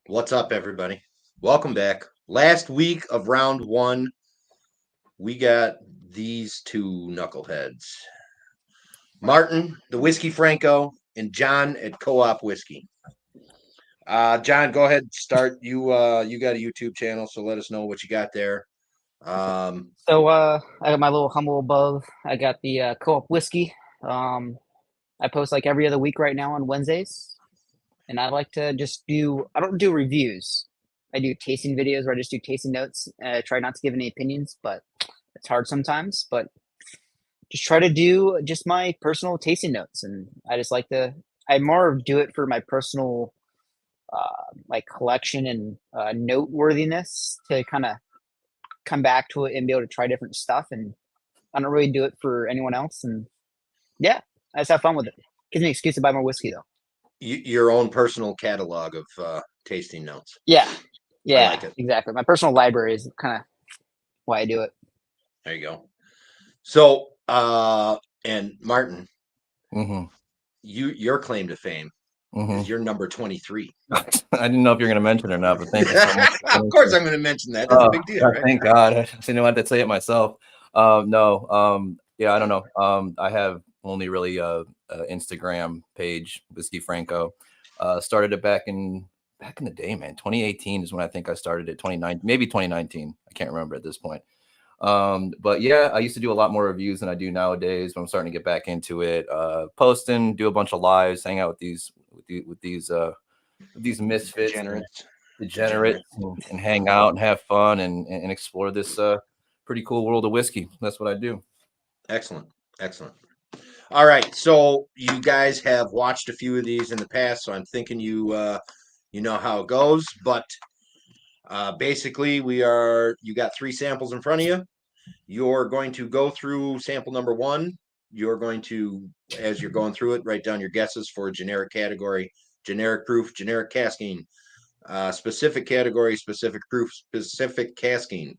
What's up, everybody? Welcome back. Last week of round one, we got these two knuckleheads Martin, the Whiskey Franco, and John at Co op Whiskey. John, go ahead. Start. You got a YouTube channel, so let us know what you got there. Um, I got my little humble above. I got the co-op whiskey. Um, I post like every other week right now on Wednesdays, and I like to just do. I don't do reviews. I do tasting videos where I just do tasting notes. I try not to give any opinions, but it's hard sometimes. But just try to do just my personal tasting notes, and I just like to. I more do it for my personal like collection and noteworthiness to kind of come back to it and be able to try different stuff and I don't really do it for anyone else. And yeah, I just have fun with it. Gives me an excuse to buy more whiskey though. your own personal catalog of tasting notes. Yeah, I yeah, like it. exactly. My personal library is kind of why I do it. There you go. So, and Martin, Mm-hmm. your claim to fame Mm-hmm. is your number 23. I didn't know if you're going to mention it or not, but thank you so much. Of course, I'm going to mention that. That's a Oh, big deal, right? thank God. I didn't want to say it myself. No. Yeah, I don't know. I have only really Instagram page, Whisky Franco. Started it back in the day, man. 2018 is when I think I started it. 2019, maybe 2019. I can't remember at this point. But yeah, I used to do a lot more reviews than I do nowadays. But I'm starting to get back into it. Posting, do a bunch of lives, hang out with these misfits and Degenerates. degenerates and hang out and have fun and explore this pretty cool world of whiskey. That's what I do. Excellent. Excellent. All right. So you guys have watched a few of these in the past, so I'm thinking you know how it goes. But basically, you got three samples in front of you. You're going to go through sample number one. You're going to, as you're going through it, write down your guesses for a generic category, generic proof, generic casking, specific category, specific proof, specific casking.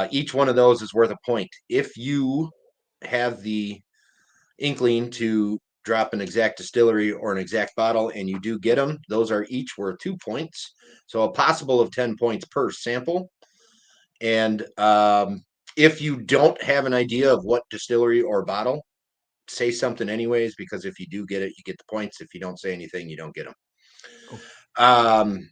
Each one of those is worth a point. If you have the inkling to drop an exact distillery or an exact bottle and you do get them, those are each worth 2 points. So a possible of 10 points per sample. And if you don't have an idea of what distillery or bottle, say something anyways, because if you do get it, you get the points. If you don't say anything, you don't get them. Cool.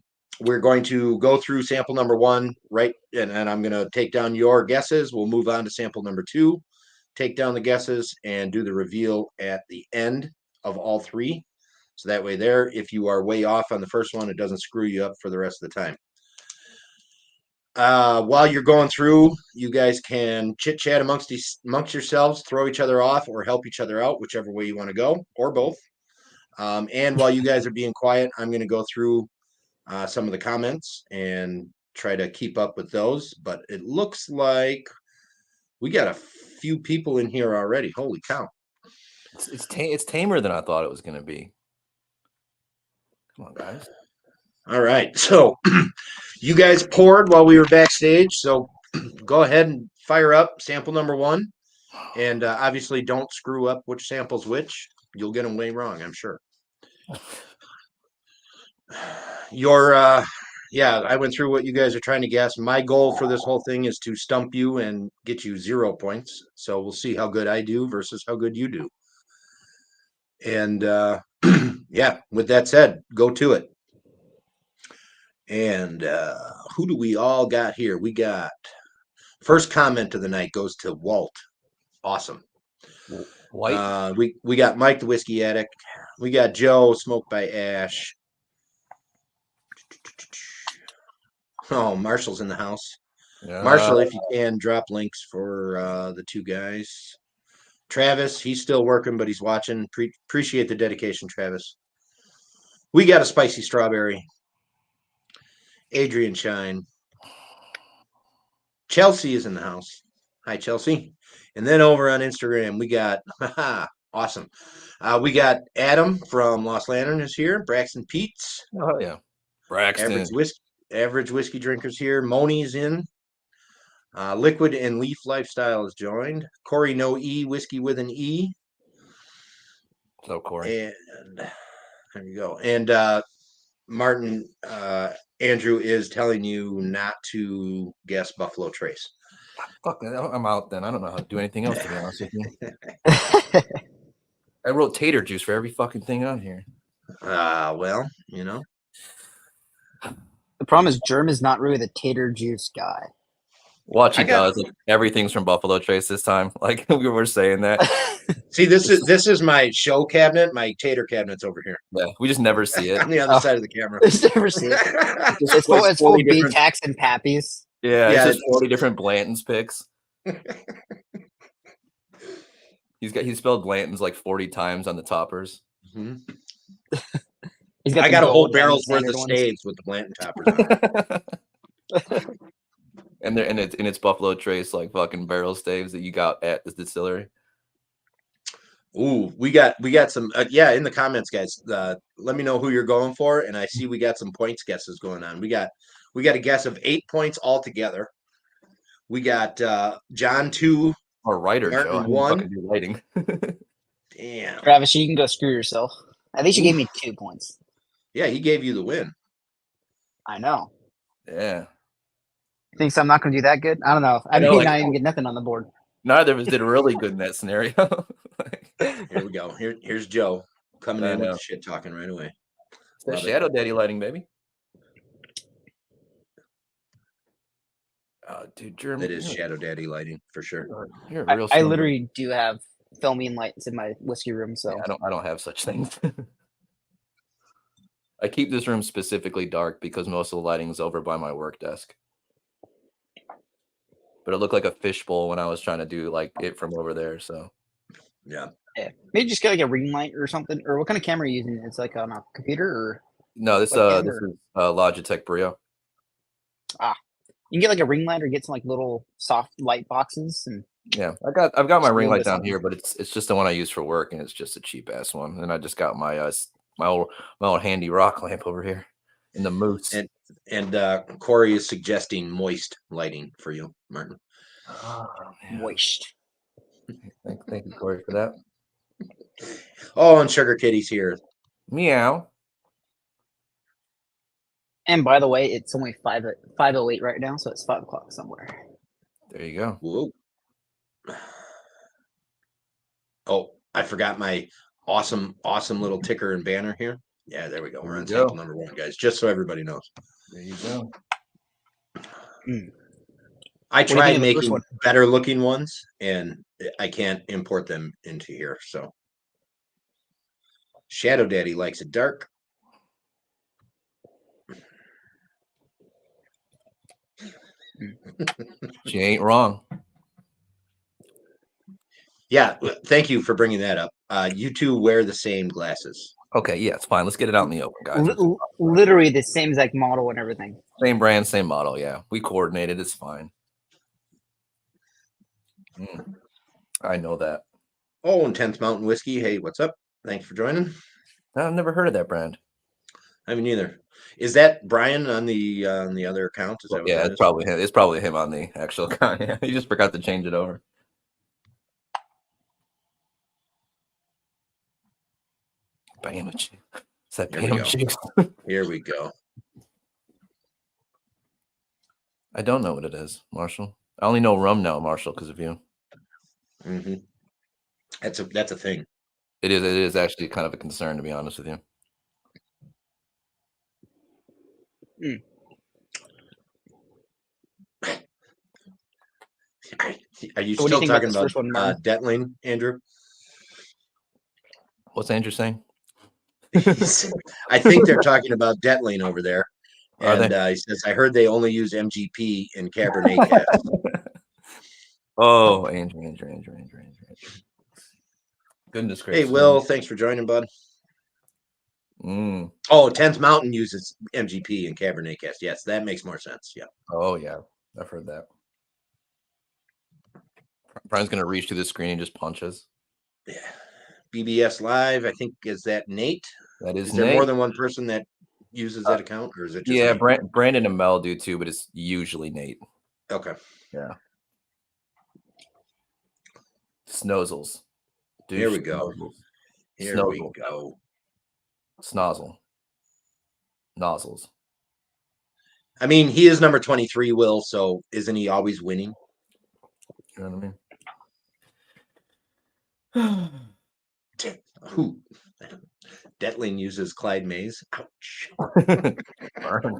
We're going to go through sample number one, right? And I'm going to take down your guesses. We'll move on to sample number two, take down the guesses, and do the reveal at the end of all three. So that way, if you are way off on the first one, it doesn't screw you up for the rest of the time. While you're going through, you guys can chit chat amongst yourselves, throw each other off, or help each other out, whichever way you want to go, or both. And while you guys are being quiet, I'm going to go through some of the comments and try to keep up with those. But it looks like we got a few people in here already. Holy cow. It's tamer than I thought it was going to be. Come on, guys. All right. So you guys poured while we were backstage. So go ahead and fire up sample number one. And obviously, don't screw up which sample's which. You'll get them way wrong, I'm sure. Yeah, I went through what you guys are trying to guess. My goal for this whole thing is to stump you and get you 0 points. So we'll see how good I do versus how good you do. And yeah, with that said, go to it. And who do we all got here? We got first comment of the night goes to Walt. Awesome. White. We got Mike the Whiskey Addict. We got Joe Smoked by Ash. Oh, Marshall's in the house. Marshall, if you can, drop links for the two guys. Travis, he's still working, but he's watching. Appreciate the dedication, Travis. We got a spicy strawberry. Adrian Shine. Chelsea is in the house. Hi, Chelsea. And then over on Instagram, we got, awesome. We got Adam from Lost Lantern is here. Braxton Peets. Oh yeah, Braxton. Average whiskey drinkers here. Moni's in. Liquid and Leaf Lifestyle is joined. Corey No E, whiskey with an E. So Corey. And there you go. And Martin, Andrew is telling you not to guess Buffalo Trace. Fuck, I'm out then. I don't know how to do anything else, to be honest with you. I wrote tater juice for every fucking thing on here. Well, you know. The problem is Germ is not really the tater juice guy. Watch, he does. Like, everything's from Buffalo Trace this time. Like we were saying that. See, this is my show cabinet. My tater cabinet's over here. Yeah, we just never see it. On the other side of the camera. Never see it. It's full of B-Tax and Pappies. Yeah, it's just 40 different Blanton's picks. He spelled Blanton's like 40 times on the toppers. Mm-hmm. I got a whole barrel's worth of staves with the Blanton toppers on. And it's Buffalo Trace like fucking barrel staves that you got at the distillery. Ooh, we got some in the comments, guys. Let me know who you're going for, and I see we got some points guesses going on. We got a guess of 8 points altogether. We got John 2 or writer Joe. 1 writing. Damn, Travis, you can go screw yourself. At least you gave me 2 points. Yeah, he gave you the win. I know. Yeah. Thinks I'm not going to do that good? I don't know. I may not even get nothing on the board. Neither of us did really good in that scenario. Here we go. Here's Joe coming in with shit talking right away. It's that Shadow Daddy lighting, baby. Oh, dude, German. It is Shadow Daddy lighting for sure. You're a real I literally do have filming lights in my whiskey room, so yeah, I don't have such things. I keep this room specifically dark because most of the lighting is over by my work desk. But it looked like a fishbowl when I was trying to do like it from over there. So yeah. Maybe just get like a ring light or something. Or what kind of camera are you using? It's like on a computer or no, this is Logitech Brio. You can get like a ring light or get some like little soft light boxes and yeah, I've got my ring light down here, but it's just the one I use for work and it's just a cheap ass one. And I just got my my old handy rock lamp over here in the Moose. And Corey is suggesting moist lighting for you, Martin. Moist. Thank you, Corey, for that. Oh, and Sugar Kitty's here. Meow. And by the way, it's only 5:08 right now, so it's 5 o'clock somewhere. There you go. Whoa. Oh, I forgot my awesome little ticker and banner here. Yeah, there we go. We're on table number 1, guys. Just so everybody knows. There you go. I tried making better looking ones, and I can't import them into here. So, Shadow Daddy likes it dark. She ain't wrong. Yeah, thank you for bringing that up. You two wear the same glasses. Okay, yeah, it's fine. Let's get it out in the open, guys. Literally the same exact model and everything. Same brand, same model. Yeah, we coordinated. It's fine. I know that. Oh, and 10th Mountain Whiskey. Hey, what's up? Thanks for joining. I've never heard of that brand. I haven't either. Is that Brian on the other account? Is that it's probably him. It's probably him on the actual account. Yeah, he just forgot to change it over. Bam! Is that Bam juice? Here we go. I don't know what it is, Marshall. I only know rum now, Marshall, because of you. Mm-hmm. That's a thing. It is actually kind of a concern, to be honest with you. Are you still talking about Detling, Andrew? What's Andrew saying? I think they're talking about Detling over there. And he says, I heard they only use MGP in Cabernet cast. Oh, Andrew. Goodness gracious. Hey, Will, thanks for joining, bud. Oh, 10th Mountain uses MGP in Cabernet cast. Yes, that makes more sense. Yeah. Oh, yeah. I've heard that. Brian's going to reach to the screen and just punch us. Yeah. BBS Live, I think, is that Nate? That is Nate. There more than one person that uses that account, or is it just Brandon and Mel do too, but it's usually Nate. Okay. Yeah. Snozzles. Here we go. Here we go. Snozzle. nozzles. I mean, he is number 23, Will, so isn't he always winning? You know what I mean? Who? Detling uses Clyde Mays. Ouch.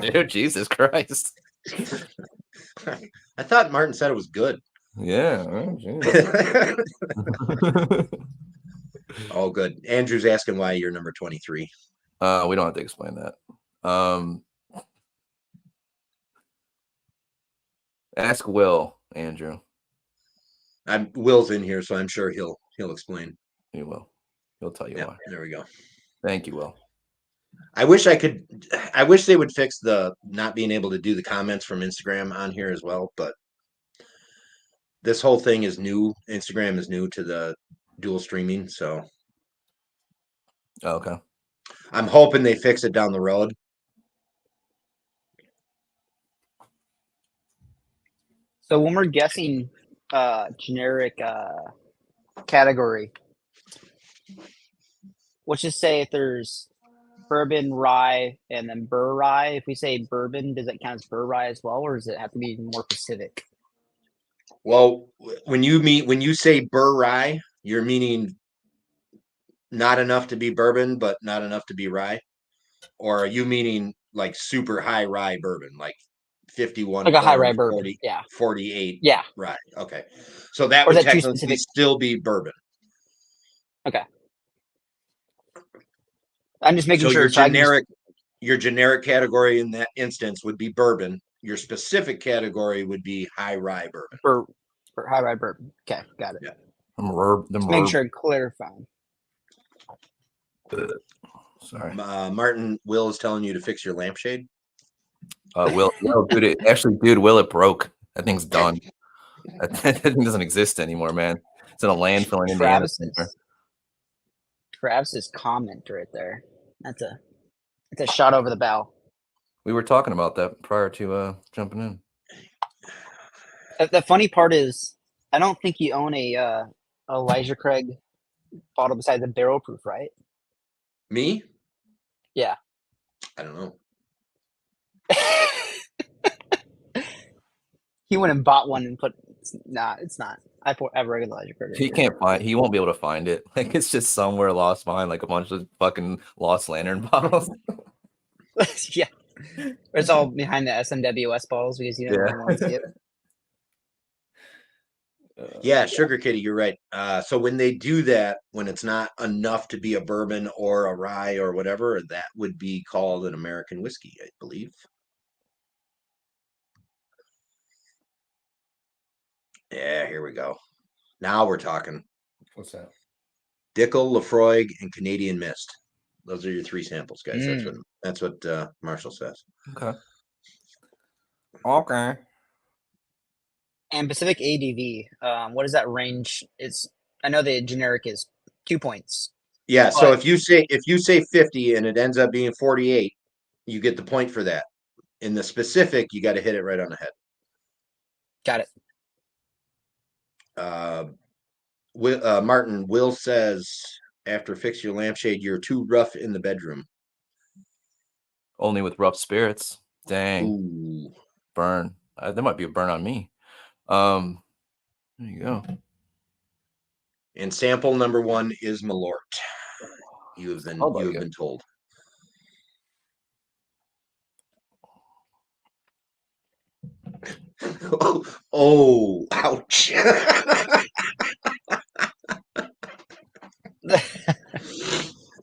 Dude, Jesus Christ. I thought Martin said it was good. Yeah. Oh, good. Andrew's asking why you're number 23. We don't have to explain that. Ask Will, Andrew. Will's in here, so I'm sure he'll explain. He will. He'll tell you why. There we go. Thank you, Will. I wish they would fix the not being able to do the comments from Instagram on here as well, but this whole thing is new. Instagram is new to the dual streaming, so Okay. I'm hoping they fix it down the road. So when we're guessing generic category, let's just say if there's bourbon, rye, and then burr rye. If we say bourbon, does that count as burr rye as well, or does it have to be more specific? Well, when you say burr rye, you're meaning not enough to be bourbon, but not enough to be rye? Or are you meaning like super high rye bourbon, like 51, Like a high rye bourbon, 40, yeah. 48 Yeah. rye? Okay. So that Or would is that too technically specific? still be bourbon. Okay. I'm just making So sure. your generic category in that instance would be bourbon. Your specific category would be high rye bourbon. For high rye bourbon. Okay, got it. Yeah. Just making sure I'm clarifying. Sorry. Martin, Will is telling you to fix your lampshade. Will, dude, Will, it broke. That thing's done. That thing doesn't exist anymore, man. It's in a landfill in Indiana. Travis's comment right there. It's a shot over the bow. We were talking about that prior to jumping in. The funny part is, I don't think you own a Elijah Craig bottle besides a barrel proof, right? Me? Yeah. I don't know. He went and bought one and put. Nah, it's not. I have regular Elijah Craig. He can't find. He won't be able to find it. Like it's just somewhere lost behind, like a bunch of fucking Lost Lantern bottles. Yeah, it's all behind the SMWS bottles because you don't want to see it. Yeah, Sugar Kitty, you're right. So when they do that, when it's not enough to be a bourbon or a rye or whatever, that would be called an American whiskey, I believe. Yeah, here we go. Now we're talking. What's that? Dickel, Lafroig, and Canadian Mist. Those are your three samples, guys. That's what Marshall says. Okay. Okay. And Pacific ADV, what is that range? I know the generic is 2 points. Yeah, so if you say 50 and it ends up being 48, you get the point for that. In the specific, you got to hit it right on the head. Got it. Martin, Will says after fix your lampshade, you're too rough in the bedroom. Only with rough spirits. Dang. Ooh. Burn. There might be a burn on me. There you go. And sample number 1 is Malort. You have been told. Oh, ouch.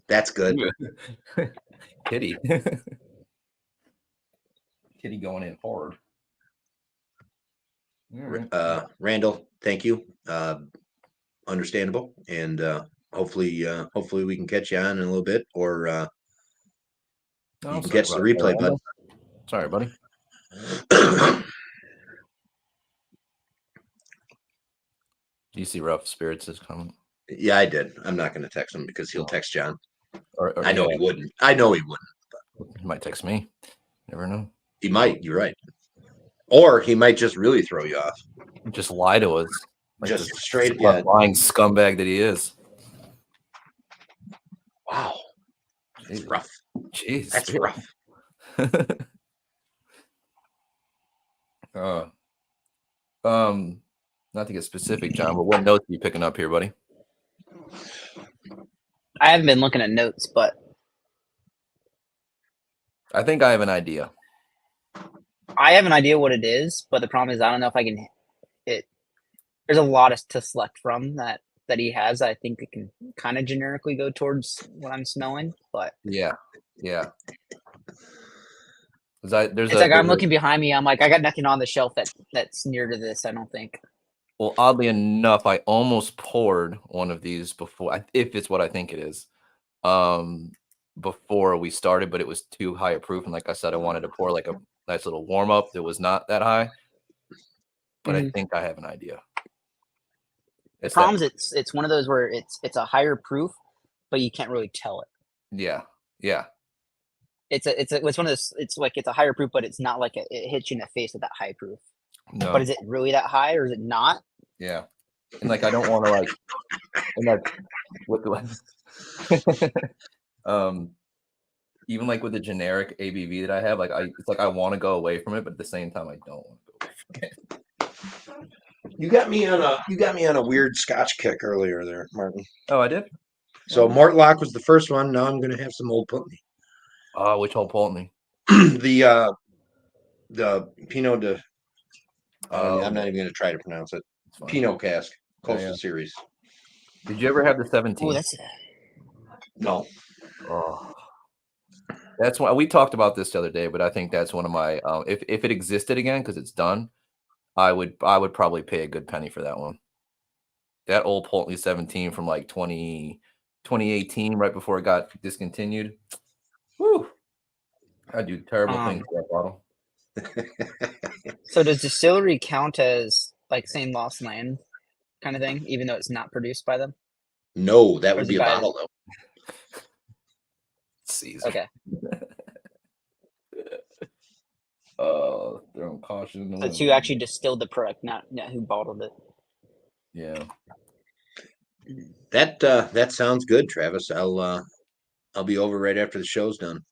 That's good. Kitty. Kitty going in hard. Right. Randall, thank you. Understandable. And hopefully we can catch you on in a little bit, or you can catch the replay, bud. Sorry, buddy. Do you see rough spirits is coming? Yeah, I did. I'm not going to text him because he'll text John. Or I know he wouldn't. I know he wouldn't. He might text me. Never know. He might. You're right. Or he might just really throw you off. Just lie to us. Like just straight, lying scumbag that he is. Wow. That's rough. Jeez. That's rough. uh, not to get specific, John, but what notes are you picking up here, buddy? I haven't been looking at notes, but I think I have an idea. I have an idea what it is. But the problem is, I don't know if I can. There's a lot to select from that he has. I think it can kind of generically go towards what I'm smelling, but Yeah. it's like I'm looking behind me. I'm like, I got nothing on the shelf that's near to this. I don't think. Well, oddly enough, I almost poured one of these before, if it's what I think it is, before we started, but it was too high a proof. And like I said, I wanted to pour like a nice little warm up that was not that high. But I think I have an idea. The problem is it's one of those where it's a higher proof, but you can't really tell it. Yeah. It's one of those. It's like it's a higher proof, but it's not like it hits you in the face with that high proof. No. But is it really that high, or is it not? Yeah. And like I don't want to like, and like with the even like with the generic ABV that I have, like it's like I want to go away from it, but at the same time I don't want to go away from it. You got me on a weird Scotch kick earlier there, Martin. Oh, I did. So Mortlock was the first one. Now I'm going to have some Old Putney. Which Old Pulteney? The Pinot de. I'm not even going to try to pronounce it. Pinot cask, Coastal Series. Did you ever have the 17? Oh, that's no. Oh, that's why we talked about this the other day, but I think that's one of my if it existed again because it's done, I would probably pay a good penny for that one. That Old Pulteney 17 from like 2018, right before it got discontinued. Whew. I do terrible things to that bottle. So does distillery count as like saying lost land kind of thing, even though it's not produced by them? No, that would be a bottle though. Caesar. Okay. Throwing caution. So it's who actually distilled the product, not who bottled it. Yeah. That sounds good, Travis. I'll be over right after the show's done.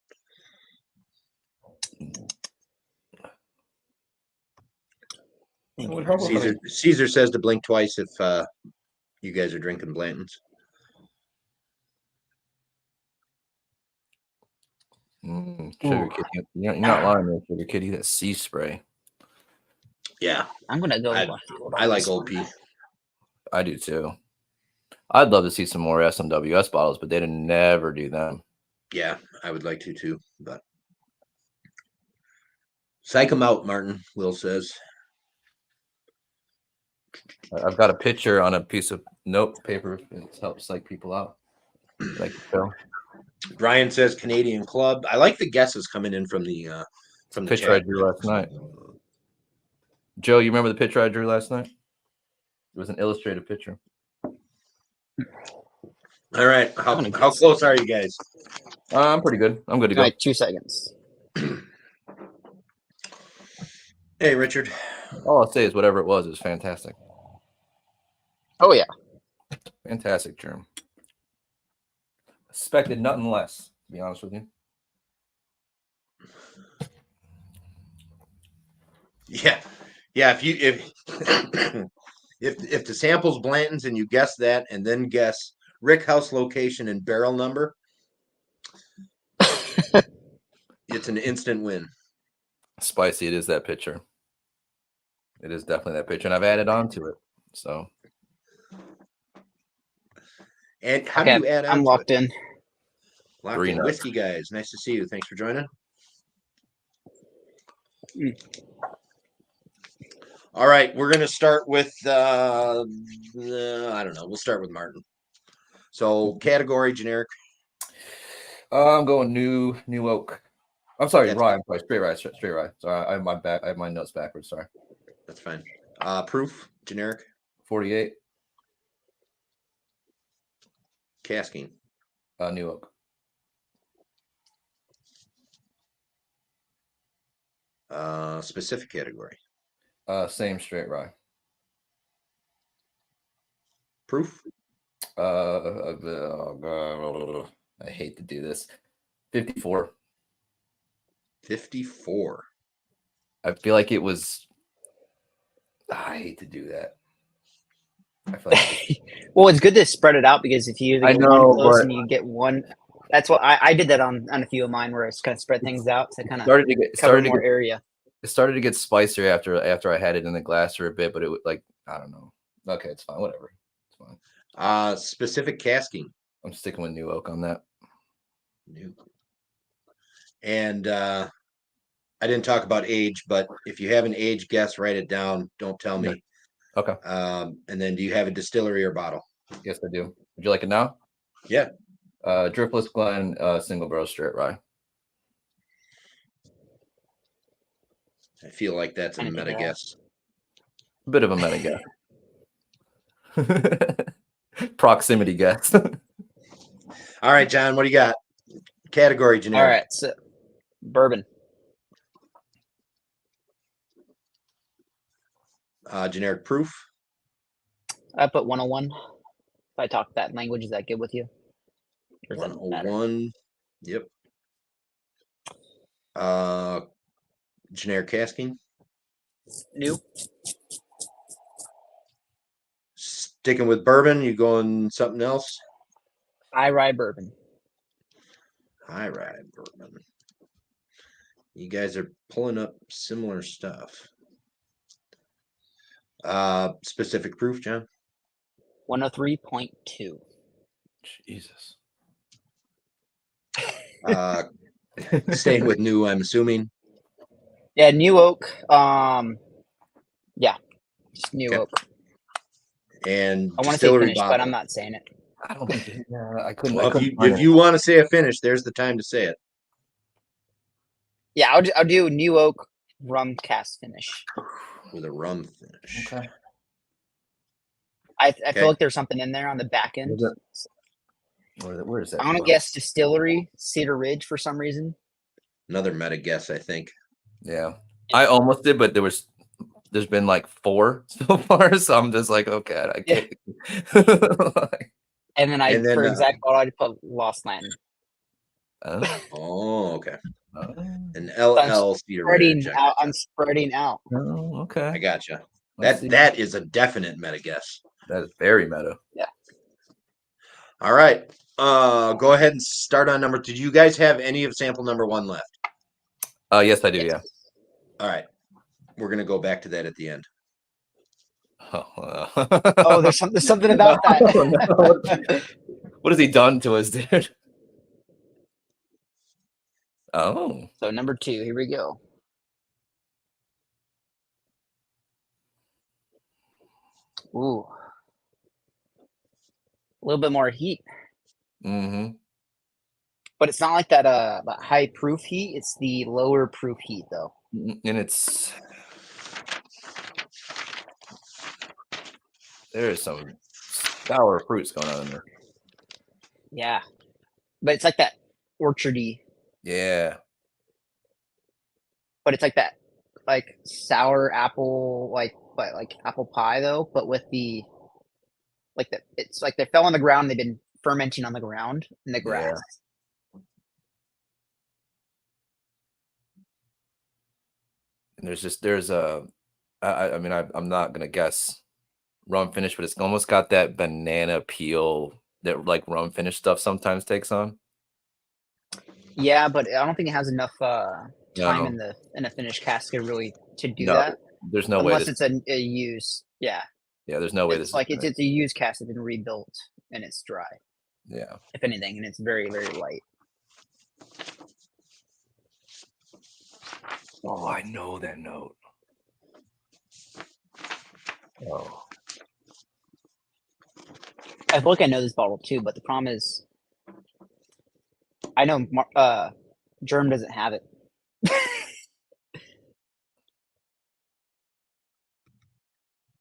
Caesar says to blink twice if you guys are drinking Blanton's. Sugar Kitty. You're not lying there, Sugar Kitty. That's sea spray. Yeah. I'm going to go. I like OP. I do too. I'd love to see some more SMWS bottles, but they never do them. Yeah, I would like to too, but psych them out, Martin, Will says. I've got a picture on a piece of note paper that helps psych people out. Like so. Brian says Canadian Club. I like the guesses coming in from the picture I drew last night. Joe, you remember the picture I drew last night? It was an illustrated picture. All right. How close are you guys? I'm pretty good. I'm good to go. Like 2 seconds. Hey, Richard. All I'll say is whatever it was fantastic. Oh, yeah. Fantastic, Germ. Expected nothing less, to be honest with you. Yeah. If the sample's Blanton's and you guess that and then guess Rick House location and barrel number, it's an instant win. Spicy, it is that picture. It is definitely that picture, and I've added on to it. So, and how do you add on? I'm locked in. Locked in. Whiskey guys, nice to see you. Thanks for joining. All right, we're gonna start with I don't know. We'll start with Martin. So category generic. I'm going new oak. I'm sorry, rye. I'm sorry, straight rye. Sorry, I have my notes backwards. Sorry. That's fine. Proof generic. 48. Casking. New oak. Specific category. Same straight rye. Proof. I hate to do this. 54. 54. I feel like it was. I hate to do that. I feel like Well, it's good to spread it out because if you either I get know, one close but and you get one, that's what I did that on a few of mine where it's kind of spread things out to kind of cover more area. It started to get spicier after I had it in the glass for a bit, but it was like I don't know. Okay, it's fine. Whatever. It's fine. Specific casking. I'm sticking with new oak on that. New. And I didn't talk about age, but if you have an age guess, write it down. Don't tell me. Okay. And then do you have a distillery or bottle? Yes, I do. Would you like it now? Yeah. Dripless Glen single barrel straight rye. I feel like that's a meta guess. A bit of a meta guess. Proximity guess. All right, John, what do you got? Category generic. All right, so bourbon. Generic proof. I put 101. If I talk that language, is that good with you? 101. Yep. Generic casking. New. Sticking with bourbon, you going something else? High rye bourbon. High rye bourbon. You guys are pulling up similar stuff. Specific proof, John? 103.2. Jesus. Staying with new, I'm assuming. Yeah, new oak. Yeah, just new oak. And I want to say finish, but I'm not saying it. I don't think. I couldn't. Well, if you want to say a finish, there's the time to say it. Yeah, I'll do new oak rum cask finish with a rum finish. Okay. I feel like there's something in there on the back end. Where is that? I want to guess distillery, Cedar Ridge for some reason. Another meta guess, I think. Yeah, I almost did, but there's been like 4 so far, so I'm just like, okay, I can't. And then for exact bottle, I put Lost Land. Oh, okay. An LL Cedar Ridge. I'm spreading out. Oh, okay. I gotcha. That is a definite meta guess. That is very meta. Yeah. All right. Go ahead and start on number. Did you guys have any of sample number 1 left? Yes, I do. Yeah. All right. We're gonna go back to that at the end. Oh, there's something about that. What has he done to us, dude? Oh. So number 2, here we go. Ooh. A little bit more heat. Mm-hmm. But it's not like that high proof heat. It's the lower proof heat though. And there is some sour fruits going on in there. Yeah. But it's like that orchardy. Yeah. But it's like that sour apple, like apple pie though, but with the it's like they fell on the ground, they've been fermenting on the ground in the grass. Yeah. And I'm not gonna guess rum finish, but it's almost got that banana peel that like rum finish stuff sometimes takes on. Yeah, but I don't think it has enough time in a finished cask really to do that. There's no unless way it's a use. Yeah. Yeah, there's no way it's it's a used cask that's been rebuilt and it's dry. Yeah. If anything, and it's very, very light. Oh, I know that note. Oh. I feel like I know this bottle too, but the problem is, I know Germ doesn't have it.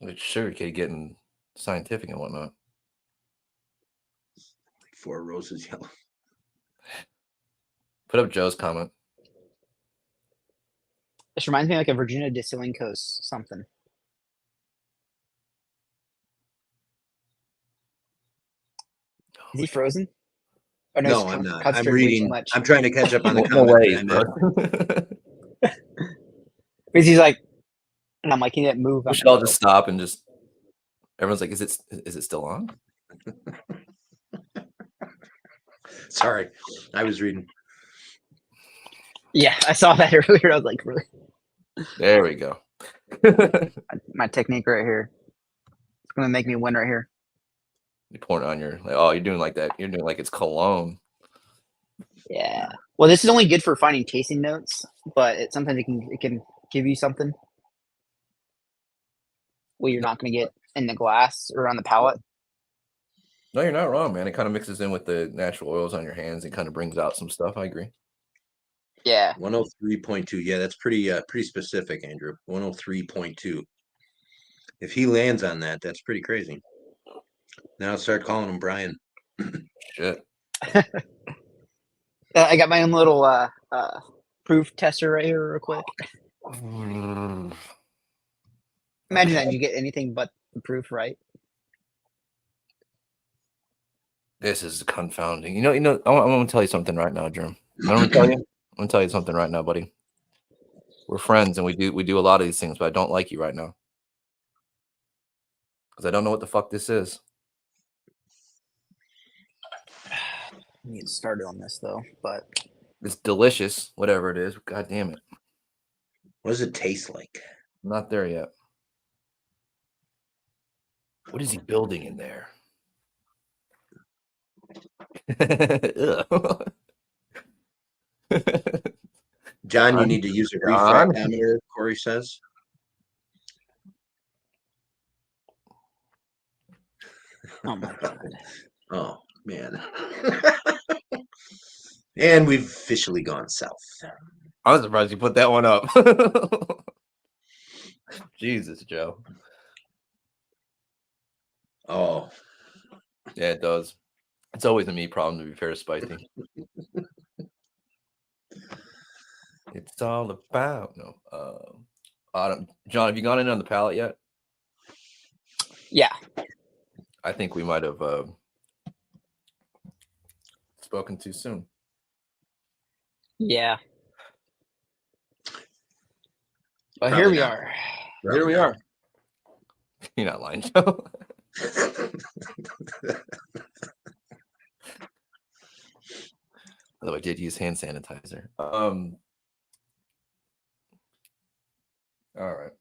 It's sure kid getting scientific and whatnot. Like 4 roses yellow. Put up Joe's comment. This reminds me of like a Virginia Distilling Coast something. Is he frozen? I know No, I'm not. I'm custard way too reading. much. I'm trying to catch up on the No comments. way, I'm bro. Because he's like, and I'm like, he didn't move. We I'm should all like, just stop and just. Everyone's like, "Is it still on?" Sorry, I was reading. yeah, I saw that earlier. I was like, really? There we go. My technique right here. It's gonna make me win right here. You pour it on your. Like, oh, you're doing like that. You're doing like it's cologne. Yeah. Well, this is only good for finding tasting notes, but sometimes it can give you something where you're not gonna get in the glass or on the palate. No, you're not wrong, man. It kind of mixes in with the natural oils on your hands and kind of brings out some stuff. I agree. Yeah. 103.2. Yeah, that's pretty specific, Andrew. 103.2. If he lands on that, that's pretty crazy. Now I'll start calling him Brian. Shit. I got my own little proof tester right here, real quick. Imagine that you get anything but the proof right. This is confounding. You know. I'm gonna tell you something right now, Jerm. I'm gonna tell you. I'm gonna tell you something right now, buddy. We're friends, and we do a lot of these things, but I don't like you right now because I don't know what the fuck this is. I need to start on this though, but It's delicious, whatever it is. God damn it. What does it taste like? I'm not there yet. What is he building in there? John, you need to use a John? refractometer, Corey says. oh my god. Oh, man. And we've officially gone south. I'm surprised you put that one up. Jesus, Joe. Oh. Yeah, it does. It's always a me problem, to be fair to Spicy. It's all about John, have you gone in on the pallet yet? Yeah. I think we might have spoken too soon. Yeah. But Probably here we not. are. Here we are. You're not lying, Joe. Although I did use hand sanitizer. All right.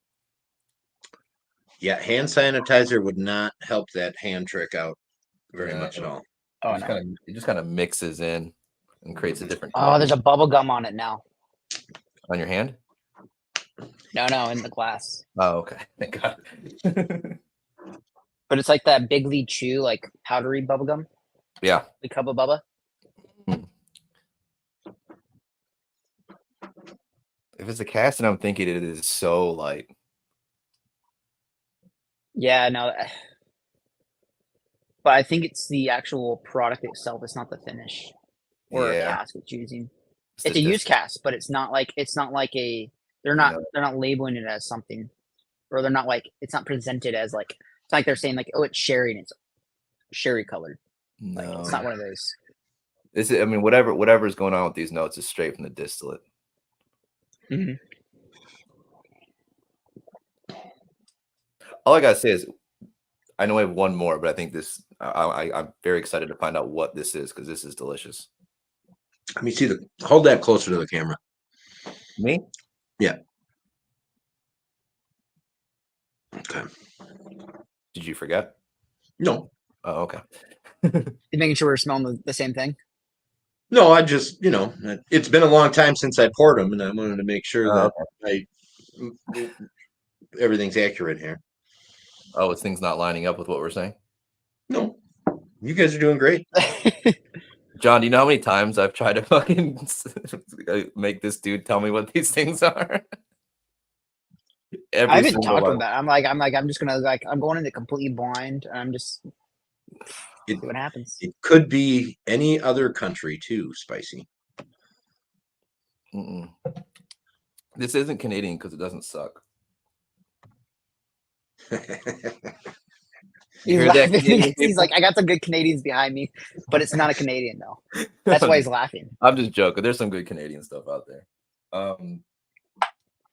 Yeah, hand sanitizer would not help that hand trick out very much at all. Oh It just kind of mixes in and creates a different. Oh, there's a bubble gum on it now. On your hand? No, in the glass. Oh, okay. Thank God. But it's like that Big League Chew, like powdery bubble gum. Yeah. Like Hubba Bubba. If it's a cast, and I'm thinking it is so light. Yeah, no. But I think it's the actual product itself. It's not the finish or a Yeah. cask it's using. It's It's the a used cask, but it's not like a. They're not labeling it as something, or they're not like it's not presented as like it's like they're saying like, oh, it's sherry and it's sherry colored. Like No. it's not one of those. This is, I mean, whatever is going on with these notes is straight from the distillate. Mhm. All I gotta say is, I know I have one more, but I think this. I'm very excited to find out what this is because this is delicious. Let me see hold that closer to the camera. Me? Yeah. Okay. Did you forget? No. Oh, okay. You making sure we're smelling the same thing? No, I just, it's been a long time since I poured them, and I wanted to make sure that everything's accurate here. Oh, it's things not lining up with what we're saying? No. You guys are doing great. John, do you know how many times I've tried to fucking make this dude tell me what these things are? I haven't talked about it. I'm just gonna I'm going into completely blind and I'm just see what happens. It could be any other country too, Spicy. Mm-mm. This isn't Canadian because it doesn't suck. He's heard that, laughing Canadian because he's people? like, I got some good Canadians behind me, but it's not a Canadian though. That's why he's laughing. I'm just joking. There's some good Canadian stuff out there.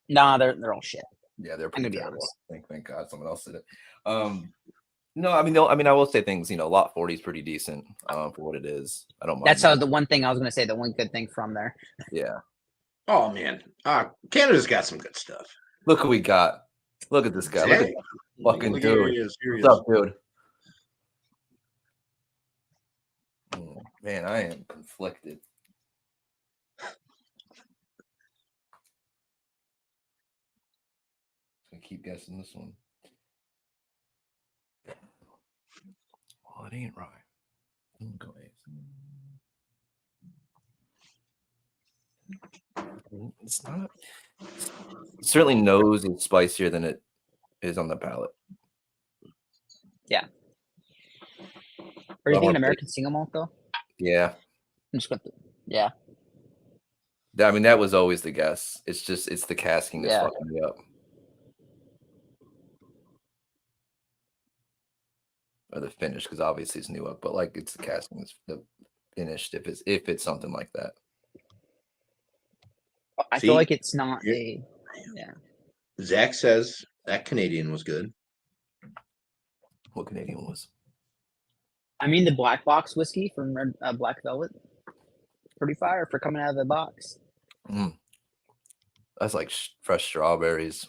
Nah, they're all shit. Yeah, they're I'm pretty gonna be terrible. honest. Thank God someone else did it. No, I mean, I will say things. Lot 40 is pretty decent for what it is. I don't mind. That's the one thing I was gonna say. The one good thing from there. Yeah. Oh man, Canada's got some good stuff. Look who we got. Look at this guy. Look at Hey, fucking look, here dude. he is, here he What's is. up, dude? Man, I am conflicted. I keep guessing this one. Well, it ain't right. Go It's not. It certainly knows it's spicier than it is on the palate. Yeah. Are you thinking American single malt though? Yeah. I'm just going yeah. I mean, that was always the guess. It's the casking that's fucking me up. Or the finish, because obviously it's new up, but like it's the casting that's the finished if it's something like that. I feel like it's not a Zach says that Canadian was good. What Canadian was? I mean, the black box whiskey from Black Velvet, pretty fire for coming out of the box. That's like fresh strawberries.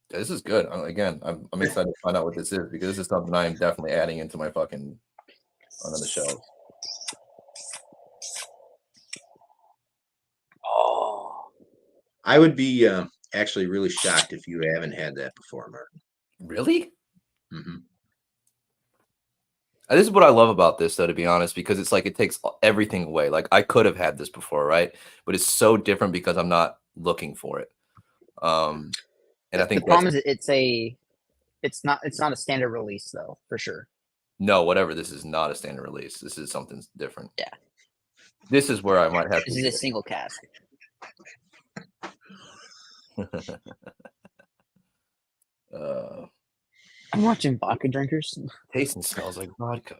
This is good. Again, I'm excited to find out what this is because this is something I am definitely adding into my fucking onto the shelf. Oh, I would be actually really shocked if you haven't had that before, Martin. Really? Mm-hmm. This is what I love about this, though, to be honest, because it's like it takes everything away. Like I could have had this before, right? But it's so different because I'm not looking for it. And I think the problem is it's not a standard release though, for sure. No, whatever. This is not a standard release. This is something different. Yeah. This is where I might have. This is a single cask. I'm watching vodka drinkers. Tastes and smells like vodka.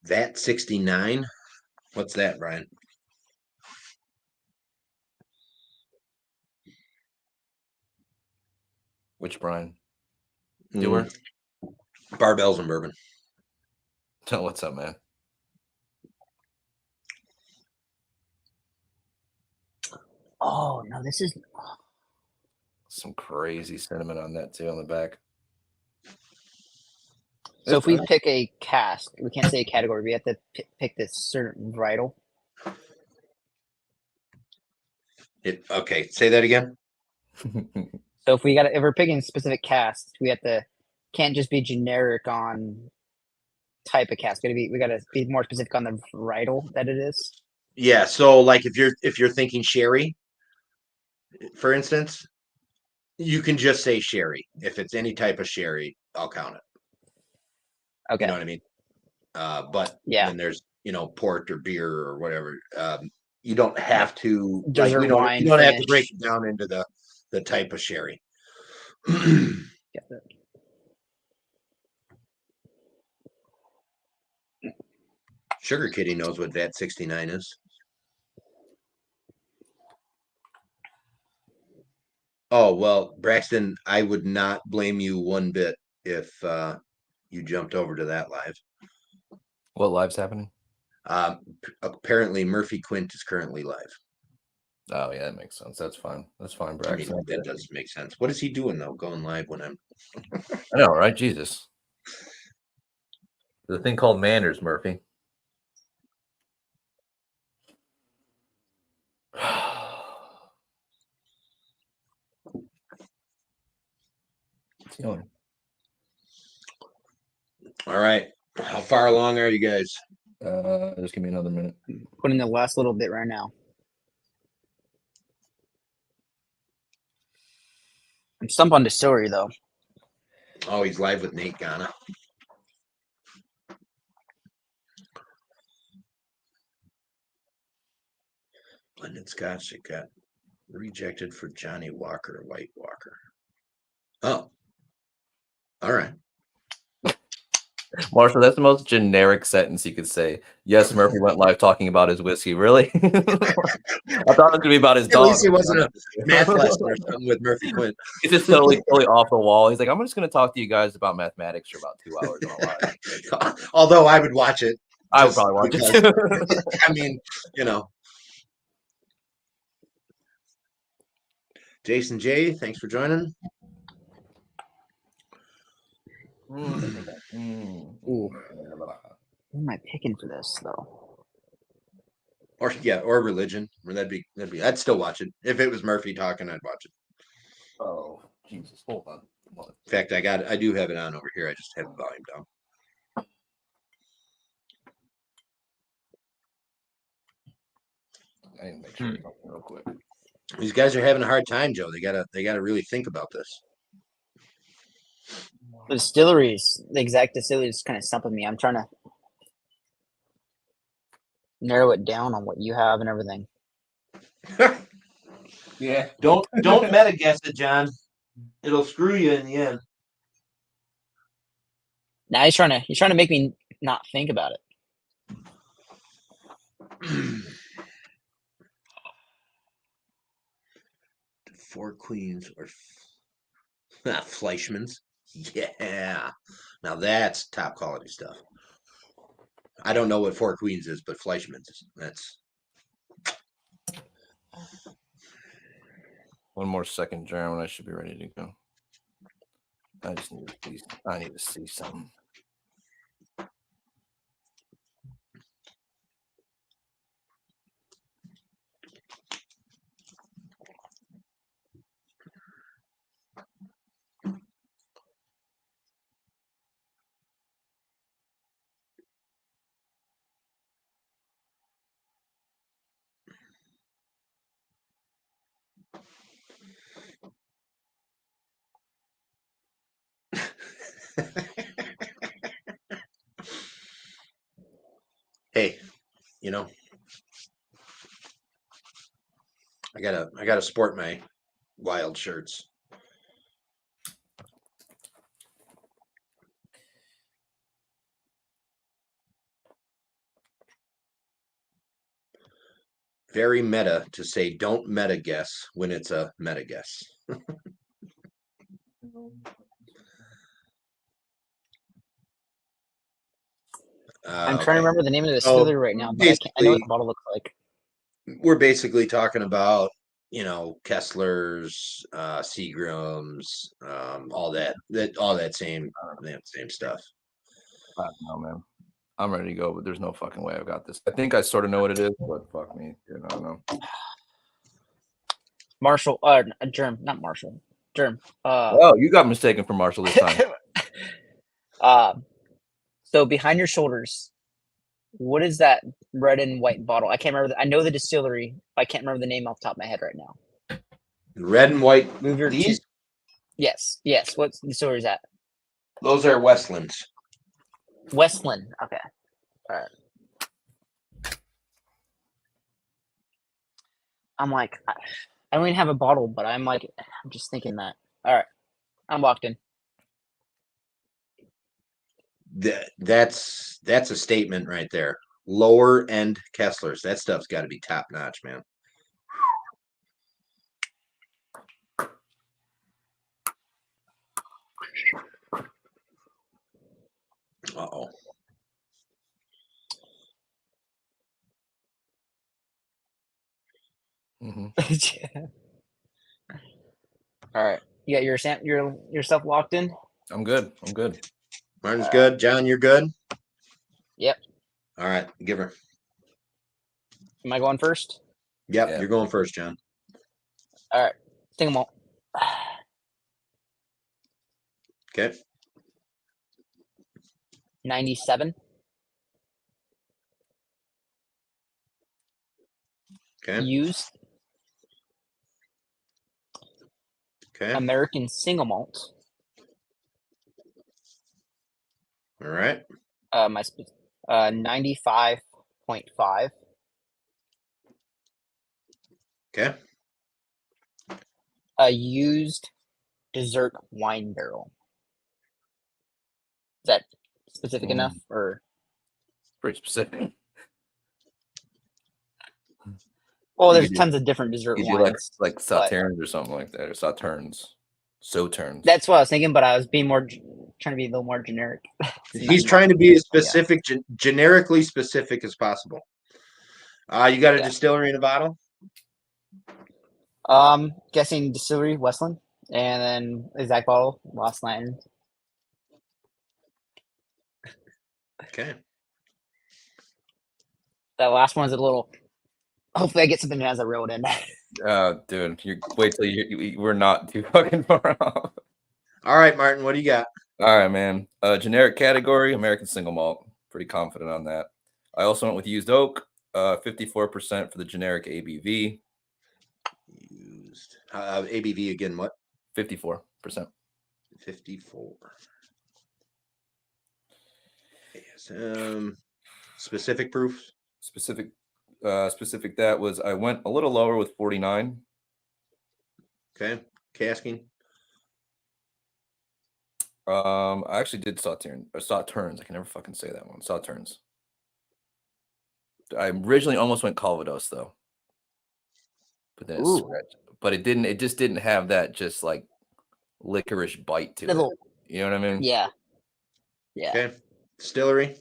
That 69. What's that, Brian? Which Brian? Doer? Barbells and bourbon. What's up, man? Oh no, this is some crazy cinnamon on that too on the back. So if we pick a cask, we can't say a category. We have to pick this certain varietal. Okay, say that again. So if we're picking specific casks, can't just be generic on type of cask. We gotta be more specific on the varietal that it is. Yeah, so like if you're thinking sherry, for instance, you can just say sherry. If it's any type of sherry, I'll count it. Okay. You know what I mean? But then there's port or beer or whatever. You don't have to you don't have to break it down into the type of sherry. Sugar Kitty knows what VAT 69 is. Oh, well, Braxton, I would not blame you one bit if you jumped over to that live. What live's happening? Apparently, Murphy Quint is currently live. Oh, yeah, that makes sense. That's fine. That's fine, Braxton. I mean, that does make sense. What is he doing, though, going live when I'm... I know, right? Jesus. There's a thing called manners, Murphy. All right. How far along are you guys? Just give me another minute. Putting the last little bit right now. I'm stumped on Distillery, though. Oh, he's live with Nate Ghana. Blended Scotch, it got Rejected for Johnny Walker, White Walker. Oh, all right. Marshall, that's the most generic sentence you could say. Yes, Murphy went live talking about his whiskey. Really? I thought it was going to be about his At dog. least it wasn't a math lesson or something with Murphy Quinn. It's just totally off the wall. He's like, I'm just going to talk to you guys about mathematics for about 2 hours on a live. Although I would watch it. I would probably watch it too. I mean, Jason J, thanks for joining. Ooh. Who am I picking for this though? Or religion. I'd still watch it. If it was Murphy talking, I'd watch it. Oh, Jesus. Hold on. In fact, I do have it on over here. I just have the volume down. I need to make sure real quick. These guys are having a hard time, Joe. They gotta really think about this. The distilleries, the exact distilleries is kind of stumping me. I'm trying to narrow it down on what you have and everything. Yeah. Don't meta guess it, John. It'll screw you in the end. Now he's trying to make me not think about it. Four Queens or Fleischmann's. Yeah. Now that's top quality stuff. I don't know what Four Queens is, but Fleischmann's that's. One more second, Jeremy, and I should be ready to go. I need to see something. Hey, I gotta sport my wild shirts. Very meta to say don't meta guess when it's a meta guess. I'm trying to remember the name of the distillery right now, but I know what the bottle looks like. We're basically talking about, Kessler's, Seagram's, all that same stuff. I don't know, man. I'm ready to go, but there's no fucking way I've got this. I think I sort of know what it is, but fuck me. I don't know. Marshall, Germ, not Marshall. Germ. Oh, you got mistaken for Marshall this time. So behind your shoulders, what is that red and white bottle? I can't remember. I know the distillery. I can't remember the name off the top of my head right now. Red and white. Move your these? Yes. What distillery is that? Those are Westlands. Westland. Okay. All right. I'm like, I don't even have a bottle, but I'm just thinking that. All right. I'm locked in. That's a statement right there. Lower end Kesslers. That stuff's got to be top notch, man. Uh-oh. Mm-hmm. All right. You got your stuff locked in? I'm good. Martin's good. John, you're good? Yep. All right. Give her. Am I going first? Yep. Yeah. You're going first, John. All right. Single malt. Okay. 97. Okay. Used. Okay. American single malt. All right. My 95.5. Okay. A used dessert wine barrel. Is that specific enough, or? Pretty specific. Well, You there's could do- tons of different dessert You do like wines. like sauternes or something like that, or sauternes. Sauternes. That's what I was thinking, but I was being trying to be a little more generic. He's trying to be as specific, generically specific as possible. You got a distillery in a bottle? Guessing distillery, Westland, and then exact bottle, Lost Lantern. Okay. That last one's a little. Hopefully, I get something that has a road in. Dude, wait till we're not too fucking far off. All right, Martin, what do you got? All right, man. Generic category, American single malt. Pretty confident on that. I also went with used oak, 54% for the generic ABV. Used ABV again, what? 54%. 54. Yes. Specific proofs? Specific that was I went a little lower with 49. Okay. Casking? I actually did sauternes. I can never fucking say that one. Sauternes. I originally almost went Calvados though, but then it didn't. It just didn't have that just like licorice bite to it. You know what I mean? Yeah. Okay. Distillery?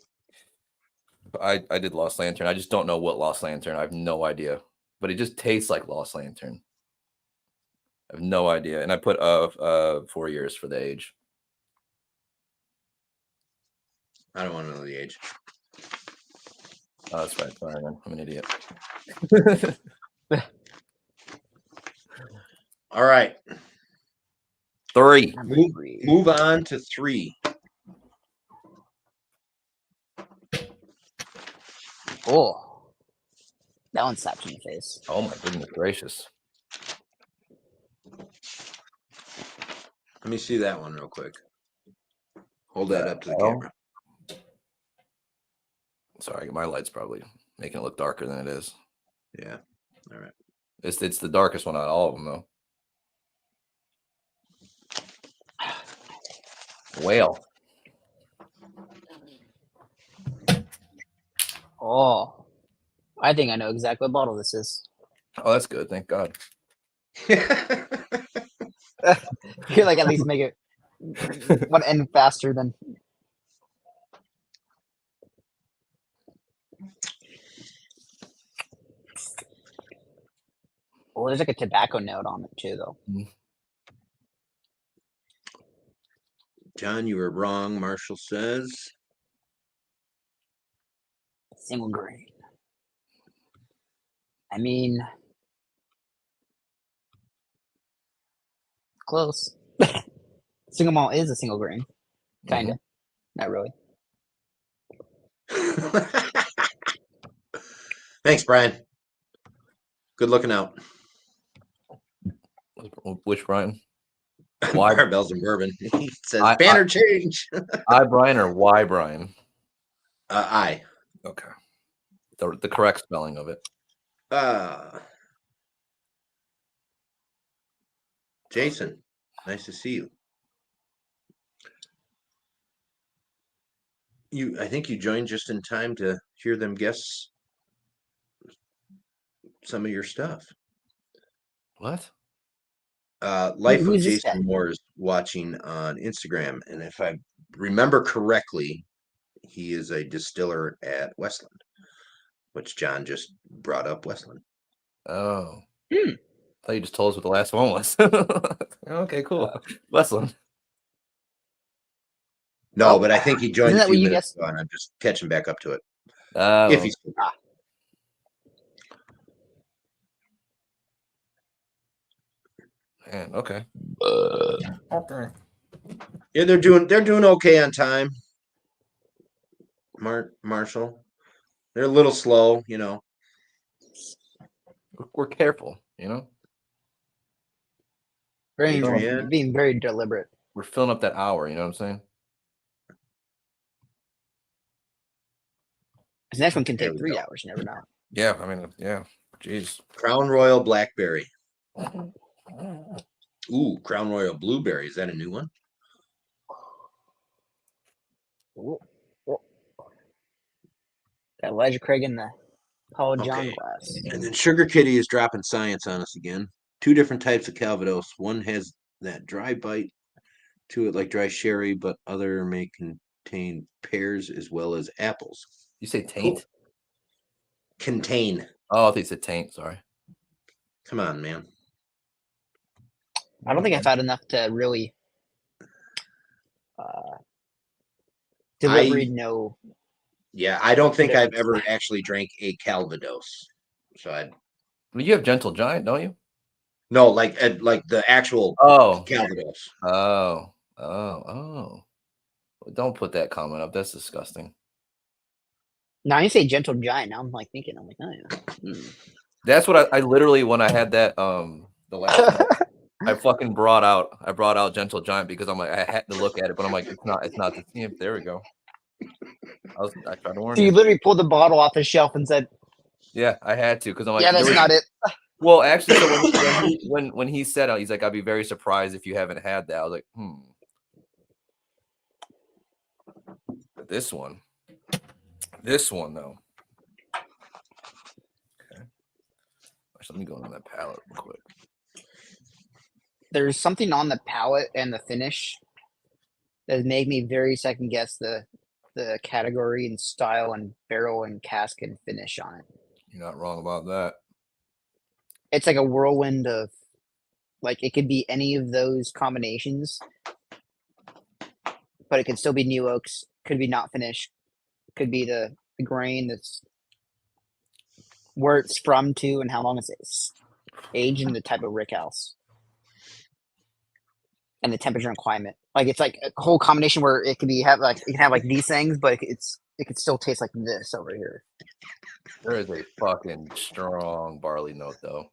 I did Lost Lantern. I just don't know what Lost Lantern. I have no idea, but it just tastes like Lost Lantern. I have no idea, and I put 4 years for the age. I don't want to know the age. Oh, that's right. Sorry, man. I'm an idiot. All right. 3. Move on to 3. Oh, that one slapped you in the face. Oh my goodness gracious! Let me see that one real quick. Hold that up to the camera. Sorry, my light's probably making it look darker than it is. Yeah. All right. It's the darkest one out of all of them, though. Whale. Oh, I think I know exactly what bottle this is. Oh, that's good. Thank God. You're like, at least make it one end faster than. Oh, there's like a tobacco note on it too, though. John, you were wrong. Marshall says Single grain. I mean, close. Single malt is a single grain, kind of. Not really. Thanks, Brian. Good looking out. Which Brian? Why Barbells and Bourbon? He says banner change. I Brian or Y Brian? I. Okay. The correct spelling of it. Jason, nice to see you. I think you joined just in time to hear them guess some of your stuff. What? Life of Jason Moore is watching on Instagram, and if I remember correctly, he is a distiller at Westland, which John just brought up. Westland. Oh. I thought you just told us what the last one was. Okay, cool. Westland. No, but I think he joined a few minutes ago, and I'm just catching back up to it. If he's man, okay. Okay. Yeah, they're doing okay on time. Marshall, they're a little slow, you know. We're careful, you know. Being very deliberate. We're filling up that hour, you know what I'm saying? This next one can take 3 hours. You never know. Yeah, I mean, yeah. Jeez. Crown Royal Blackberry. Ooh, Crown Royal Blueberry. Is that a new one? Ooh, ooh. Got Elijah Craig in the Paul John Okay. glass. And then Sugar Kitty is dropping science on us again. 2 different types of Calvados. One has that dry bite to it like dry sherry, but other may contain pears as well as apples. You say taint? Contain. Oh, I think it's a taint. Sorry. Come on, man. I don't think I've had enough to really deliberately know. Yeah, I don't think I've difference. ever actually drank a Calvados. So I Well, you have Gentle Giant, don't you? no, like the actual Oh, Calvados. oh. Don't put that comment up. That's disgusting. Now you say Gentle Giant. Now I'm like thinking. I'm like, oh yeah. That's what I literally when I had that the last night, I brought out Gentle Giant because I'm like I had to look at it, but I'm like it's not the same. There we go. I tried to warn So you you. literally pulled the bottle off the shelf and said, Yeah, I had to because I'm like "Yeah, that's not it." Well, actually, so when he said it, he's like, I'd be very surprised if you haven't had that. I was like, But this one though. Okay. Actually, let me go on that palette real quick. There's something on the palette and the finish that made me very second guess the category and style and barrel and cask and finish on it. You're not wrong about that. It's like a whirlwind of, like, it could be any of those combinations, but it could still be new oaks, could be not finished, could be the grain that's where it's from to and how long it's aged and the type of rick house and the temperature and climate. Like it's like a whole combination where it could be have like you can have like these things, but it could still taste like this over here. There is a fucking strong barley note though.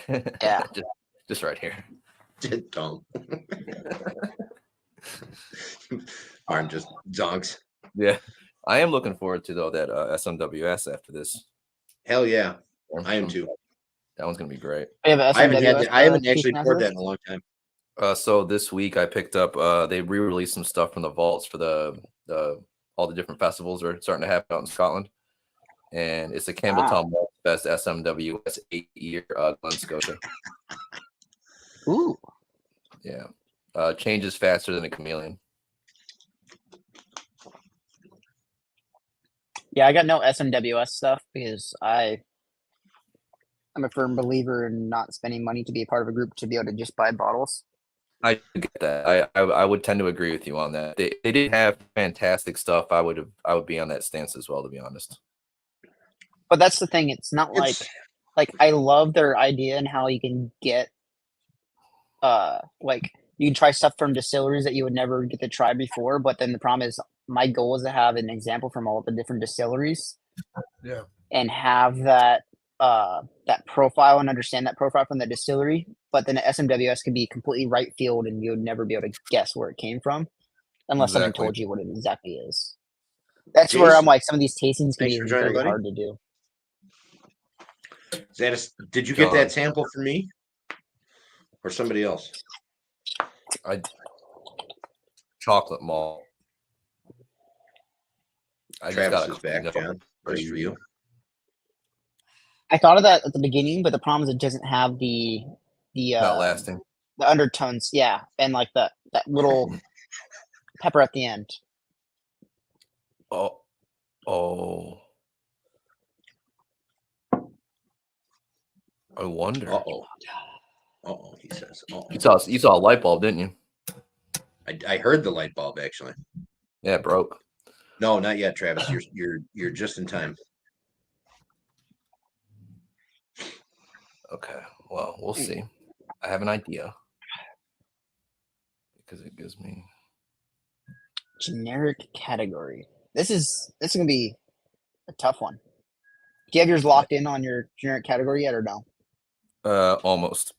Yeah. just right here. Don't. Aren't just zonks. Yeah. I am looking forward to though that SMWS after this. Hell yeah. I am too. That one's gonna be great. I haven't actually poured that in a long time. So this week I picked up they re-released some stuff from the vaults for the all the different festivals are starting to happen out in Scotland. And it's a Campbelltown Malt Best SMWS 8-year Glen Scotia. Ooh. Yeah. Changes faster than a chameleon. Yeah, I got no SMWS stuff because I'm a firm believer in not spending money to be a part of a group to be able to just buy bottles. I get that. I would tend to agree with you on that. They didn't have fantastic stuff. I would be on that stance as well, to be honest. But that's the thing. It's not like I love their idea and how you can get like you can try stuff from distilleries that you would never get to try before. But then the problem is my goal is to have an example from all the different distilleries. Yeah. And have that that profile and understand that profile from the distillery. But then the SMWS could be completely right field and you would never be able to guess where it came from unless someone told you what it exactly is. That's where I'm like, some of these tastings can be very hard to do. Did you get that sample for me or somebody else? Chocolate malt. Travis is back, John. First for you. I thought of that at the beginning, but the problem is it doesn't have the not lasting. The undertones, yeah, and like that little pepper at the end. Oh. I wonder. Uh-oh, he says. You saw a light bulb, didn't you? I heard the light bulb actually. Yeah, it broke. No, not yet, Travis. You're just in time. Okay. Well, we'll see. I have an idea. Because it gives me generic category. This is gonna be a tough one. Do you have yours locked in on your generic category yet or no? Almost.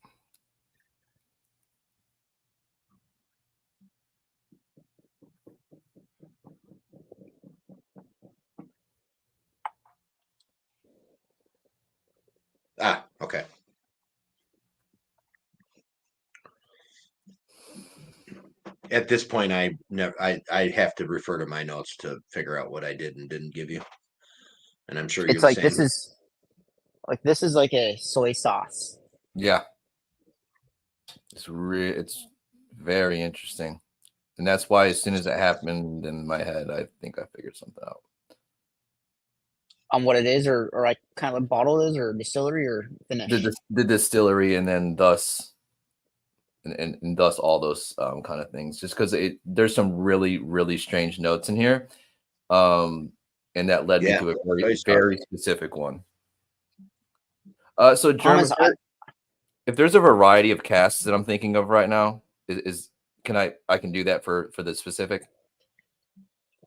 Okay. At this point, I never. I have to refer to my notes to figure out what I did and didn't give you, and I'm sure you're It's the like same. this is like a soy sauce. Yeah. It's very interesting. And that's why as soon as it happened in my head, I think I figured something out. On what it is, or like kind of a bottle it is, or distillery, or finish. The distillery, and then thus and thus all those kind of things, just because there's some really, really strange notes in here. And that led me to a very specific one. So Jeremy, if there's a variety of casts that I'm thinking of right now, can I can do that for the specific?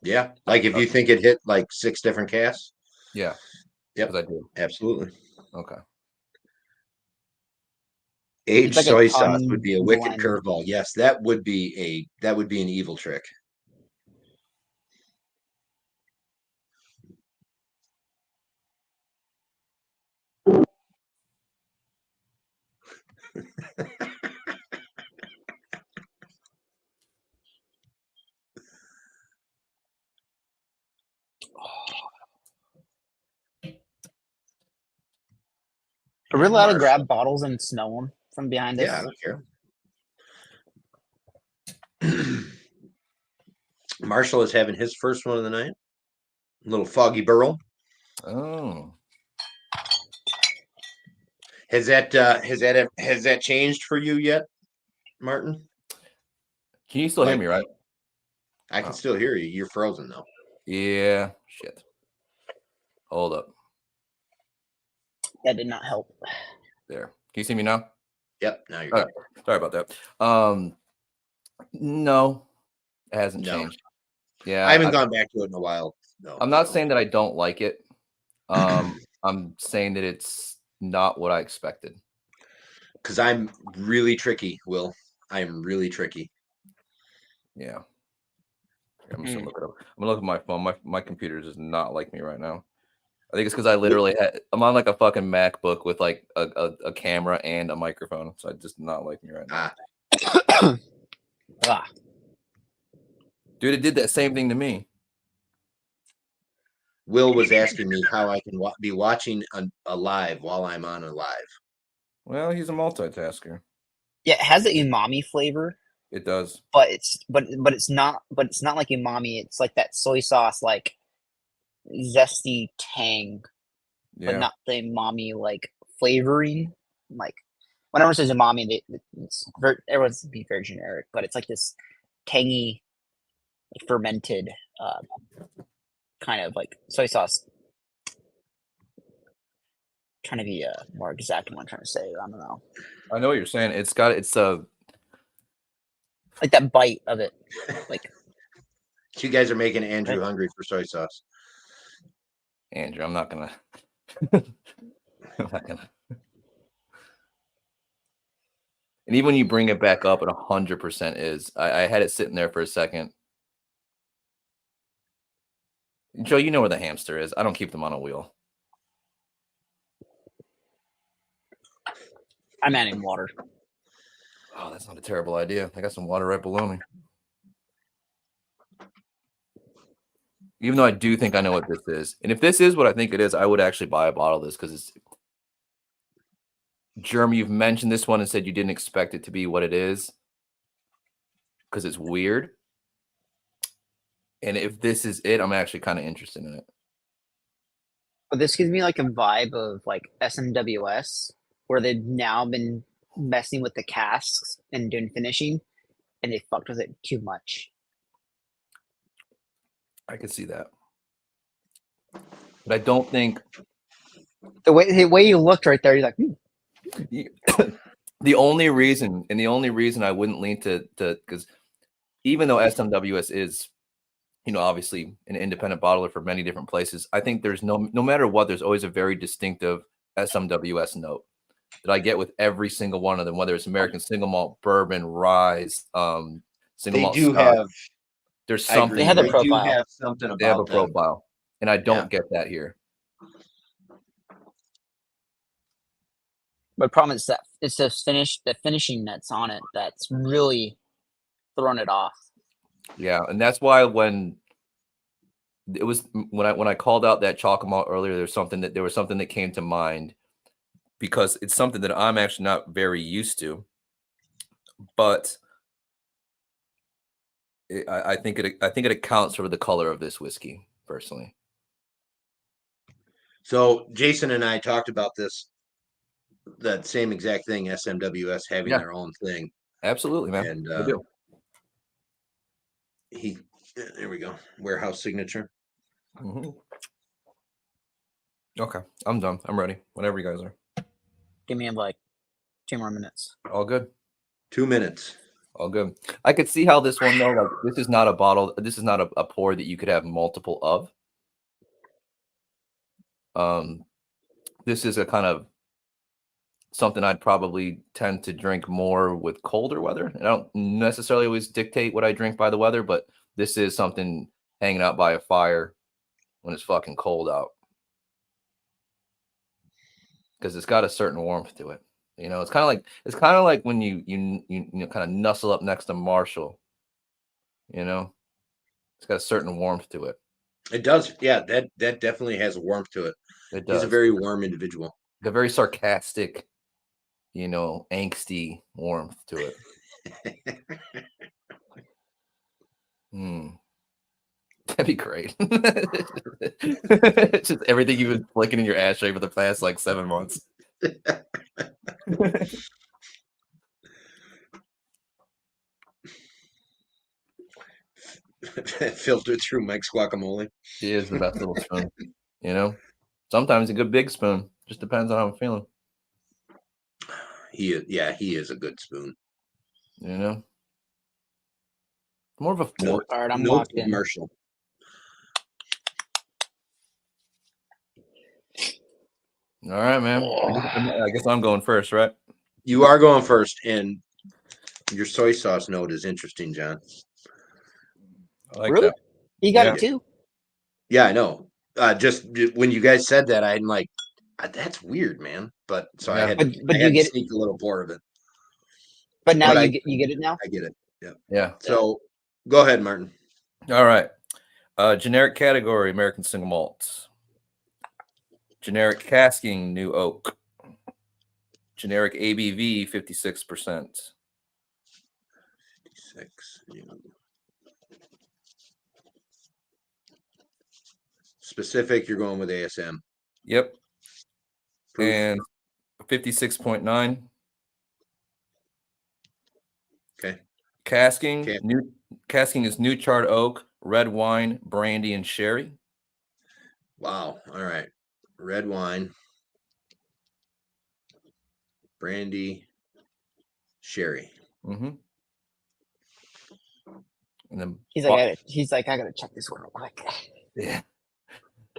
Yeah, like if you think it hit like 6 different casts. Yeah. Yep, I do. Absolutely. Okay. Aged like soy sauce would be a wicked curveball. Yes, that would be an evil trick. Are we allowed to grab bottles and smell them from behind us? Yeah, I don't care. Marshall is having his first one of the night. A little foggy burl. Oh. Has that changed for you yet, Martin? Can you still hear me, right? I can still hear you. You're frozen though. Yeah. Shit. Hold up. That did not help. There. Can you see me now? Yep. Now you're good. Sorry about that. No, it hasn't changed. Yeah. I haven't gone back to it in a while. No. I'm not saying that I don't like it. I'm saying that it's not what I expected. Because I'm really tricky, Will. I'm really tricky. Yeah. I'm just gonna look it up. I'm gonna look at my phone. My computer does not like me right now. I think it's because I literally I'm on like a fucking MacBook with like a camera and a microphone, so it just not like me right now. Dude, it did that same thing to me. Will was asking me how I can be watching a live while I'm on a live. Well, he's a multitasker. Yeah, it has the umami flavor. It does, but it's not like umami. It's like that soy sauce, like zesty tang, but not the umami like flavoring. Like whenever it says umami, everyone's be very generic, but it's like this tangy, fermented kind of like soy sauce. Trying to be more exact in what I'm trying to say. I don't know. I know what you're saying. It's like that bite of it. Like you guys are making Andrew hungry for soy sauce. Andrew, I'm not gonna. And even when you bring it back up, at 100% is. I had it sitting there for a second. Joe, you know where the hamster is. I don't keep them on a wheel. I'm adding water. Oh, that's not a terrible idea. I got some water right below me. Even though I do think I know what this is. And if this is what I think it is, I would actually buy a bottle of this because it's... Jeremy, you've mentioned this one and said you didn't expect it to be what it is because it's weird. And if this is it, I'm actually kind of interested in it. But this gives me like a vibe of like SMWS, where they've now been messing with the casks and doing finishing, and they fucked with it too much. I could see that. But I don't think... The way you looked right there, you're like... The only reason I wouldn't lean to because even though SMWS is, obviously an independent bottler for many different places, I think there's no matter what, there's always a very distinctive SMWS note that I get with every single one of them, whether it's American single malt, bourbon, rye, single malt. They do have. There's something. They have a profile. They do have something about They have a profile, and I don't get that here. But the problem is that it's the finishing that's on it that's really thrown it off. Yeah, and that's why when I called out that chalk malt earlier, there was something that came to mind because it's something that I'm actually not very used to, but I think it accounts for the color of this whiskey personally. So Jason and I talked about that same exact thing, SMWS having Yeah. their own thing. Absolutely, man. And I do. there we go. Warehouse signature. Mm-hmm. Okay, I'm done. I'm ready. Whenever you guys are. Give me like 2 more minutes. All good. 2 minutes. All good. I could see how this one though. Like, this is not a bottle. This is not a pour that you could have multiple of. This is a kind of something I'd probably tend to drink more with colder weather. And I don't necessarily always dictate what I drink by the weather, but this is something hanging out by a fire when it's fucking cold out. Because it's got a certain warmth to it. You know, it's kind of like when you kind of nuzzle up next to Marshall. You know, it's got a certain warmth to it. It does. Yeah, that definitely has a warmth to it. It does. He's a very warm individual. A very sarcastic, angsty warmth to it. That'd be great. Just everything you've been flicking in your ashtray for the past like 7 months. Filtered through Mike's guacamole. He is the best little spoon. Sometimes a good big spoon. Just depends on how I'm feeling. He is a good spoon. More of a fork. All right, I'm locked in. Commercial. All right, man. I guess I'm going first, right? You are going first, and your soy sauce note is interesting, John. I like Really? that. You got it too? Yeah, I know. Just when you guys said that, I'm like, that's weird, man. But so Yeah. I had to sneak a little pour of it. But now you get it now? I get it. Yeah. Yeah. So go ahead, Martin. All right. Generic category, American single malt. Generic casking, new oak. Generic ABV, 56%. 56. Specific, you're going with ASM. Yep. Proof. And 56.9. Okay. Casking, casking is new charred oak, red wine, brandy, and sherry. Wow. All right. Red wine, brandy, sherry. Mm-hmm. And then he's like, I gotta check this one real quick. Yeah.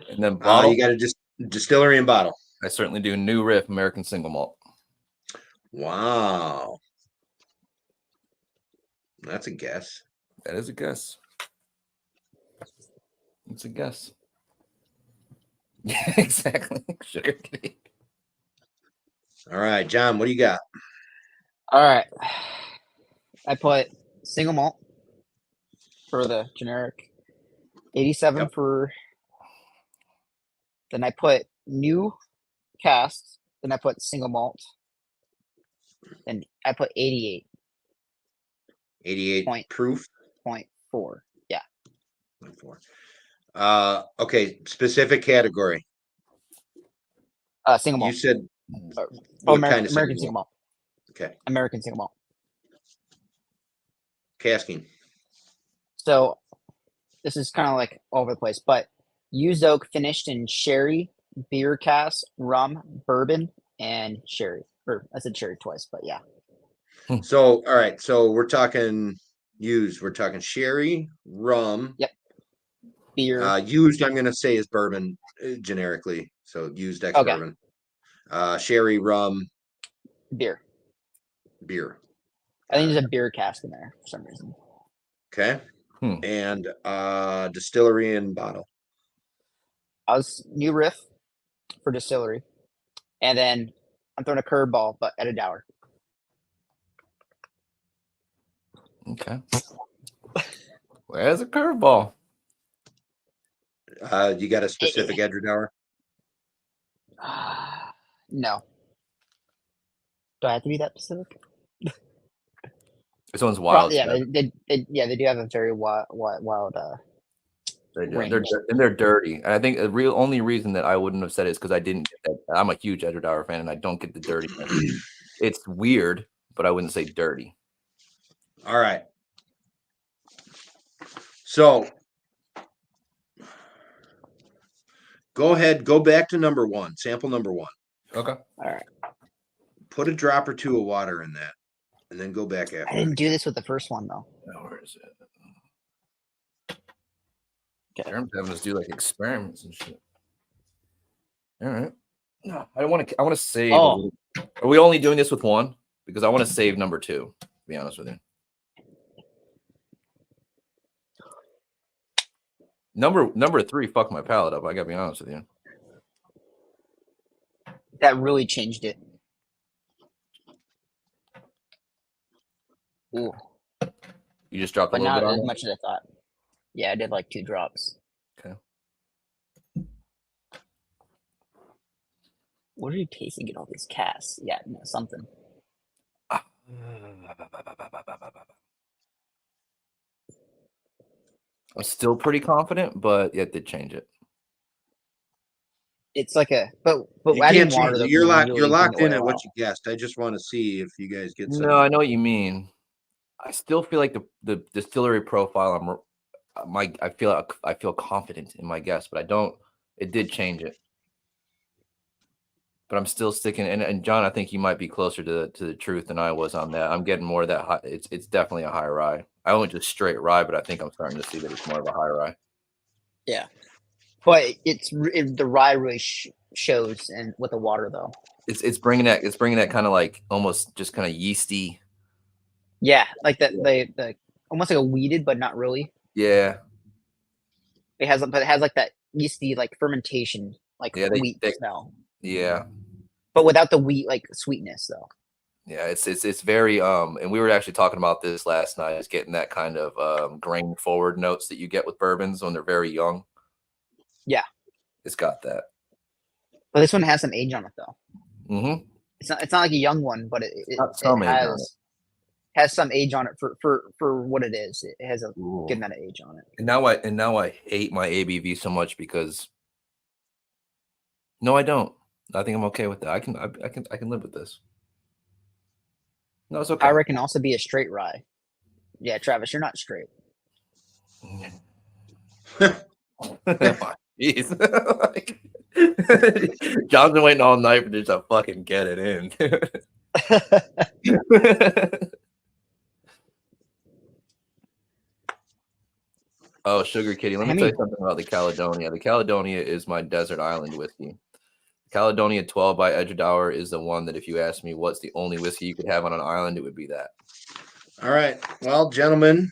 And then bottle. You got to just distillery and bottle. I certainly do. New Riff American single malt. Wow. That's a guess. That is a guess. It's a guess. Yeah, exactly. Sugar cake. All right, John, what do you got? All right. I put single malt for the generic, 87 for. Then I put new casks. Then I put single malt. Then I put 88. 88 proof. 0.4. Yeah. 0.4. Okay. Specific category. Single malt. You said what kind of American single malt. Okay. American single malt. Casking. So this is kind of like all over the place, but used oak finished in sherry, beer cask, rum, bourbon, and sherry. Or I said sherry twice, but yeah. So all right, so we're talking used. We're talking sherry, rum. Yep. Beer. Used, I'm going to say is bourbon generically. So used ex bourbon. Sherry, rum, beer. I think there's a beer cask in there for some reason. Okay. And distillery and bottle. I was New Riff for distillery, and then I'm throwing a curveball, but at a dour. Okay. Where's a curveball? You got a specific Edgedower? No. Do I have to be that specific? This one's wild. Yeah, they do have a very wild They do. range. They're dirty. And I think the only reason that I wouldn't have said it is because I didn't get that. I'm a huge Edgedower fan and I don't get the dirty. It's weird, but I wouldn't say dirty. All right. So go ahead, go back to number one, sample number one. Okay. All right. Put a drop or two of water in that, and then go back after. I didn't do this with the first one though. Where is it? Jerem's having us do like experiments and shit. All right. No, I want to save. Oh. Are we only doing this with one? Because I want to save number two, to be honest with you. Number three fucked my palate up. I gotta be honest with you. That really changed it. Ooh. You just dropped a But little not bit on as it? much as I thought. Yeah, I did like 2 drops. Okay. What are you tasting in all these casts? Yeah, no, something. I'm still pretty confident, but it did change it. It's like a but You adding can't water change it. though You're can you're really locked bring in the at oil what out. you guessed. I just want to see if you guys get some. No, I know what you mean. I still feel like the distillery profile. I feel confident in my guess, but I don't. It did change it, but I'm still sticking. And John, I think you might be closer to the truth than I was on that. I'm getting more of that high. It's definitely a high rye. I went just straight rye, but I think I'm starting to see that it's more of a high rye. Yeah, but the rye really shows and with the water though. It's bringing that kind of like almost just kind of yeasty. Yeah, like that the almost like a weeded, but not really. Yeah. It has like that yeasty like fermentation, like wheat smell. Yeah. But without the wheat like sweetness though. Yeah, it's very and we were actually talking about this last night. It's getting that kind of grain forward notes that you get with bourbons when they're very young. Yeah, it's got that. But this one has some age on it though. Mm-hmm. It's not like a young one, but it has some age on it for what it is. It has a good amount of age on it. And now I hate my ABV so much because no, I don't. I think I'm okay with that. I can live with this. No, it's okay. I reckon also be a straight rye. Yeah, Travis, you're not straight. Jeez. John's been waiting all night for this to fucking get it in. Oh, Sugar Kitty. Let me tell you something about the Caledonia. The Caledonia is my desert island whiskey. Caledonia 12 by Edgedower is the one that if you ask me what's the only whiskey you could have on an island, it would be that. All right. Well, gentlemen,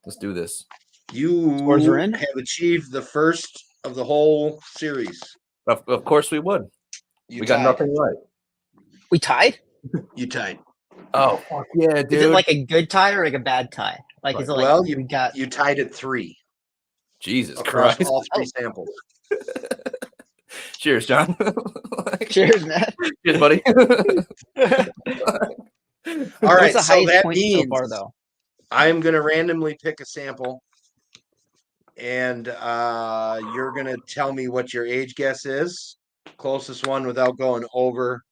let's do this. You have achieved the first of the whole series. Of course we would. We got nothing right. We tied? You tied. Oh, fuck yeah, dude. Is it like a good tie or like a bad tie? Like, is it like you tied at 3. Jesus across Christ. all 3 samples. Cheers, John. Cheers, man. Cheers, buddy. All right, so that means so far, though? I'm going to randomly pick a sample, and you're going to tell me what your age guess is. Closest one without going over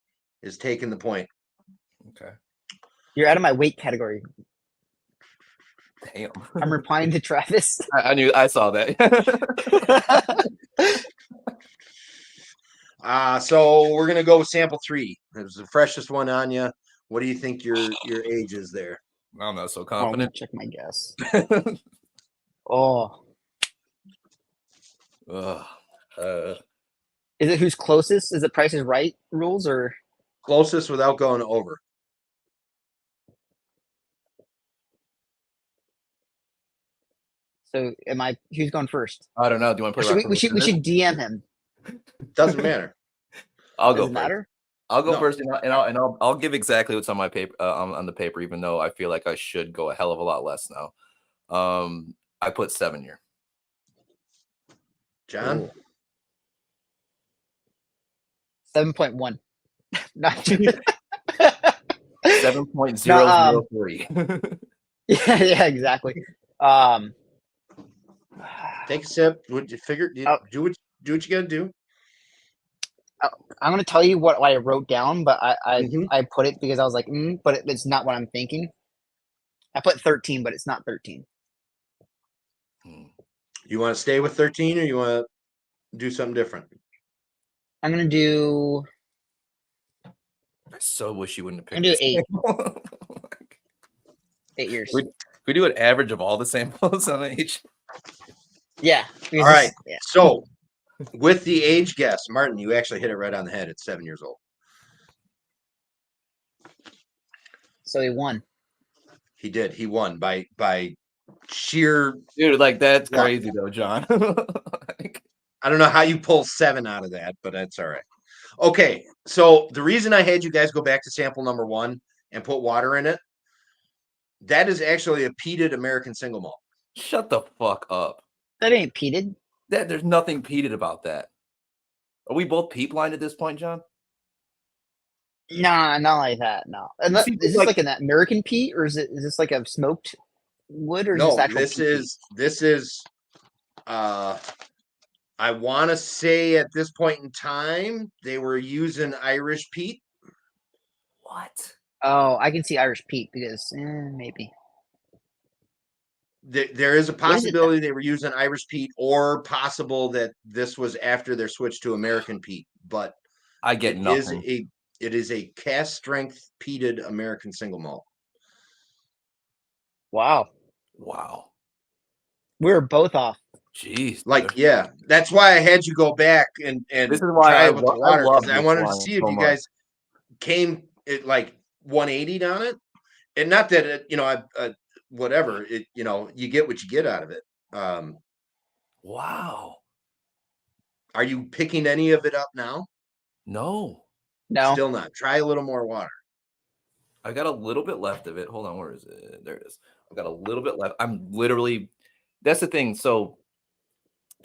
is taking the point. Okay. You're out of my weight category. Damn. I'm replying to Travis. I saw that. So we're gonna go with sample 3. It was the freshest one on you. What do you think your age is there? I'm not so confident. Check my guess. Oh. Is it who's closest? Is it Price is Right rules or closest without going over? So who's going first? I don't know. Do you want to put we should DM him. Doesn't matter. I'll go. Doesn't matter. I'll go No. first, and I'll give exactly what's on my paper on the paper, even though I feel like I should go a hell of a lot less now. I put 7 year. John? Ooh. 7.1. Not 7.003. yeah, exactly. Take a sip. Would you figure? Do what you gotta do. I'm gonna tell you what I wrote down, but Mhm. I put it because I was like, but it's not what I'm thinking. I put 13, but it's not 13. You want to stay with 13, or you want to do something different? I'm gonna do. I so wish you wouldn't have I'm picked gonna do this. 8. 8 years. We do an average of all the samples on each. Yeah. All right. Yeah. So, with the age guess, Martin, you actually hit it right on the head. It's 7 years old. So he won. He did. He won by sheer. Dude, like that's luck. crazy though, John. I don't know how you pull 7 out of that, but that's all right. Okay, so the reason I had you guys go back to sample number 1 and put water in it, that is actually a peated American single malt. Shut the fuck up. That ain't peated. There's nothing peated about that. Are we both peat blind at this point, John? Nah, not like that. No. And See, is this like an American peat, or is this like a smoked wood, or is this No, actual this is I want to say at this point in time they were using Irish peat. What? Oh, I can see Irish peat because maybe. There is a possibility they were using Irish peat, or possible that this was after their switch to American peat. But I get nothing. It is a cast strength peated American single malt. Wow. We were both off. Jeez. Like, dude. Yeah, that's why I had you go back and this is why try it with the water, because I wanted to see if so you guys came at like 180 on it, and not that it, whatever it, you get what you get out of it. Wow. Are you picking any of it up now? No. Still not. Try a little more water. I got a little bit left of it. Hold on, where is it? There it is. I got a little bit left. I'm literally. That's the thing. So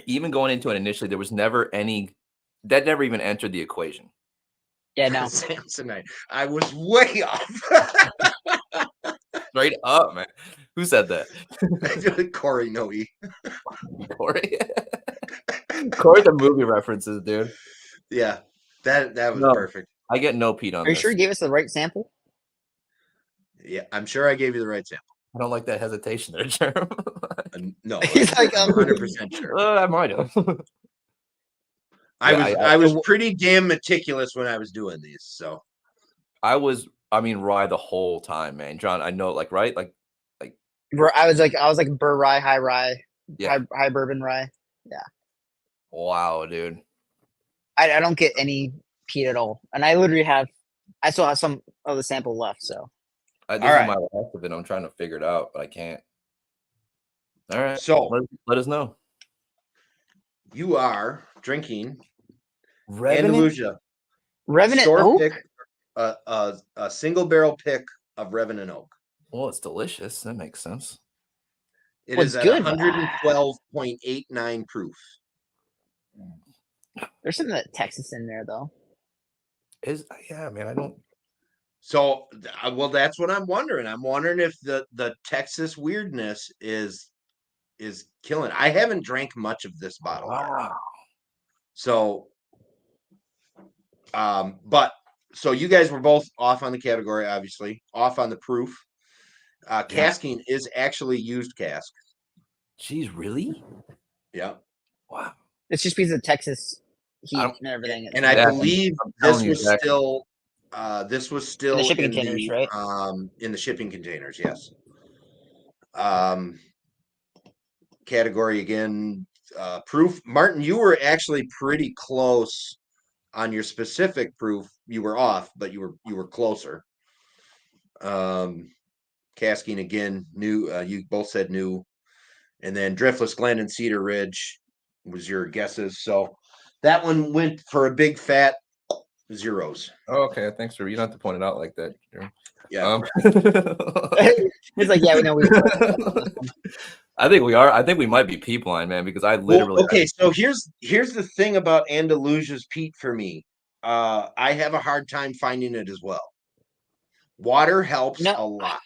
even going into it initially, there was never any. That never even entered the equation. Yeah, no. Samsonite. I was way off. Straight up, man. Who said that? Corey Noe. Corey. Corey, the movie references, dude. Yeah, that was perfect. I get no peat on this. Are you this. sure you gave us the right sample? Yeah, I'm sure I gave you the right sample. I don't like that hesitation there, Jeremy. No, he's like, I'm 100% sure. I might have. I was pretty damn meticulous when I was doing these, so I was. I mean, rye the whole time, man. John, I know, like, right, like. I was like Burr rye, high rye, yeah. high bourbon rye. Yeah. Wow, dude. I don't get any peat at all, and I literally I still have some of the sample left. So. This is my last of it. I'm trying to figure it out, but I can't. All right. So let us know. You are drinking Revenant Oak? Pick, a single barrel pick of Revenant Oak. Well, it's delicious. That makes sense. It is at 112.89 proof. There's something that Texas in there, though. Yeah, man. I don't. So, well, that's what I'm wondering. I'm wondering if the Texas weirdness is killing. I haven't drank much of this bottle. Wow. So, but so you guys were both off on the category, obviously, off on the proof. Casking is actually used cask. Jeez, really? Yeah. Wow. It's just because of Texas heat and everything. And I believe this was still in the shipping containers, right? In the shipping containers, yes. Category again, proof. Martin, you were actually pretty close on your specific proof. You were off, but you were closer. Casking again, new. You both said new, and then Driftless Glen and Cedar Ridge was your guesses. So that one went for a big fat zeros. Oh, okay. Thanks for you don't have to point it out like that. Yeah. He's like, yeah, we know we. I think we are. I think we might be P blind, man, because I literally. Well, okay, so here's the thing about Andalusia's peat for me. I have a hard time finding it as well. Water helps No. a lot.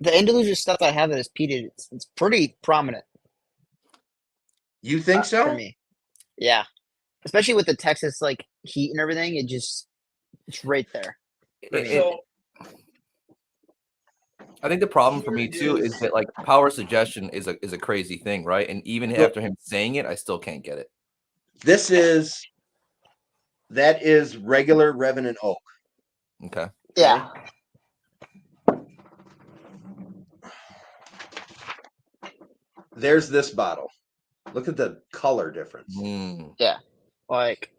The Andalusia stuff I have that is peated, it's pretty prominent. You think so? For me, yeah. Especially with the Texas like heat and everything, it's right there. So, I think the problem for me too is that like power suggestion is a crazy thing, right? And even after him saying it, I still can't get it. That is regular Revenant oak. Okay. Yeah. There's this bottle. Look at the color difference. Yeah. Like.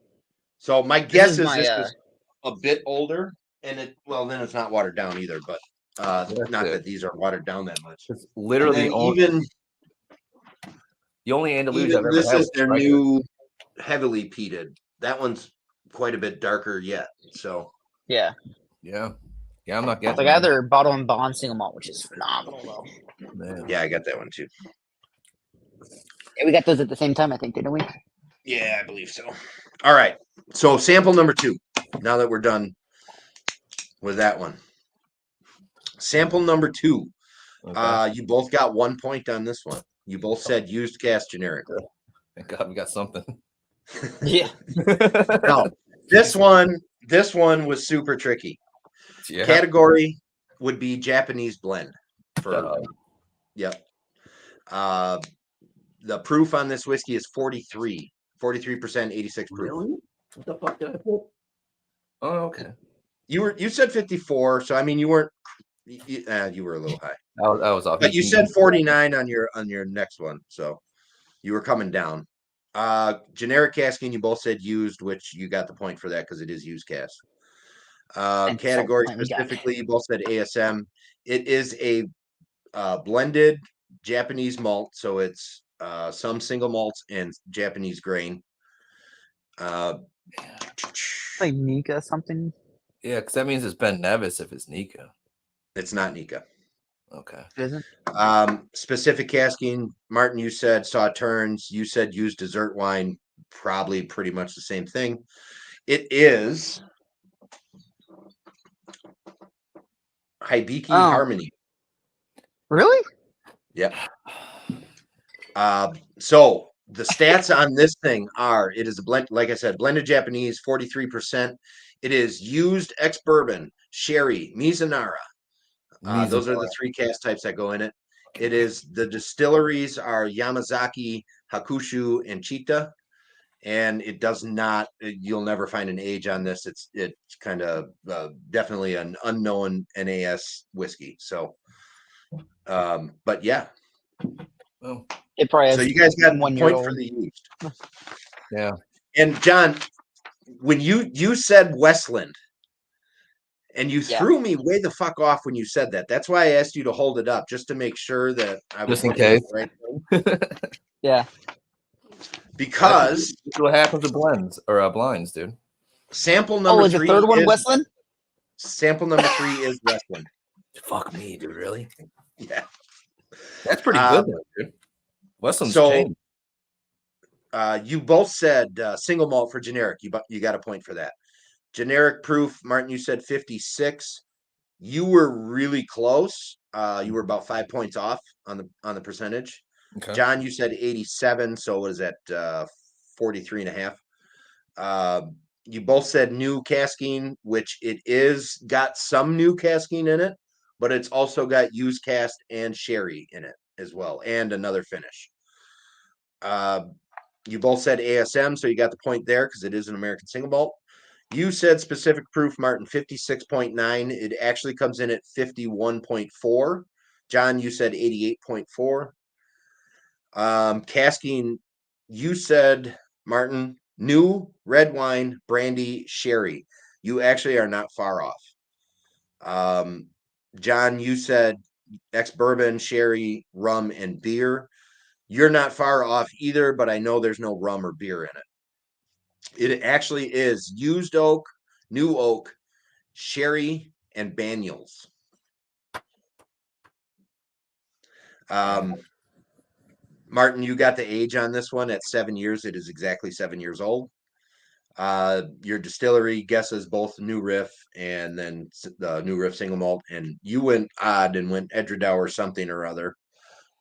So my guess is this is a bit older, and then it's not watered down either. But not that these are watered down that much. It's literally the only Andalusia I've ever this had. Is their new heavily peated. That one's quite a bit darker yet. So yeah. I'm not getting. It's like either bottle and bond single malt, which is phenomenal though. Man. Yeah, I got that one too. Yeah, we got those at the same time, I think, didn't we? Yeah, I believe so. All right. So sample number 2. Now that we're done with that one. Sample number 2. Okay. You both got 1 point on this one. You both said used cast generic. Thank God we got something. Yeah. No, this one was super tricky. Yeah. Category would be Japanese blend. Yep. The proof on this whiskey is 43%, 86 proof. Really? What the fuck did I put? Oh, okay. You said 54, so I mean you weren't. You were a little high. I was off. But you said 49 on your next one, so you were coming down. Generic casking, you both said used, which you got the point for that because it is used cast. Category specifically, you both said ASM. It is a blended Japanese malt, so it's some single malts and Japanese grain. Like Nika something. Yeah, because that means it's Ben Nevis if it's Nika. It's not Nika. Okay. It isn't? Specific casking, Martin, you said sauternes. You said used dessert wine. Probably pretty much the same thing. It is Hibiki Harmony. Really? Yep. So the stats on this thing are: it is a blend, like I said, blended Japanese, 43%. It is used ex-bourbon, sherry, Mizunara. Those are the 3 cast types that go in it. It is the distilleries are Yamazaki, Hakushu, and Chita, and it does not. You'll never find an age on this. It's kind of definitely an unknown NAS whiskey. So, but yeah. Oh. It probably has so you guys got 1 the year point old. for the used. Yeah. And John, when you said Westland, and you threw me way the fuck off when you said that. That's why I asked you to hold it up, just to make sure that I was just in case. Right. Yeah. Because that's what happens with blends or blinds, dude. Sample number 3 is the third one Westland? Sample number 3 is Westland. Fuck me, dude. Really? Yeah. That's pretty good, dude. Westland's changed. You both said single malt for generic. You got a point for that. Generic proof, Martin, you said 56. You were really close. You were about 5 points off on the percentage. Okay. John, you said 87, so it was at 43 and a half. You both said new casking, which it is got some new casking in it, but it's also got used cast and sherry in it as well, and another finish. You both said ASM, so you got the point there because it is an American single malt. You said specific proof, Martin, 56.9. It actually comes in at 51.4. John, you said 88.4. Casking, you said, Martin, new red wine, brandy, sherry. You actually are not far off. John, you said ex-bourbon, sherry, rum, and beer. You're not far off either, but I know there's no rum or beer in it. It actually is used oak, new oak, sherry, and Banyuls. Martin, you got the age on this one at 7 years. It is exactly 7 years old. Your distillery guesses both New Riff and then the New Riff single malt, and you went odd and went Edredau or something or other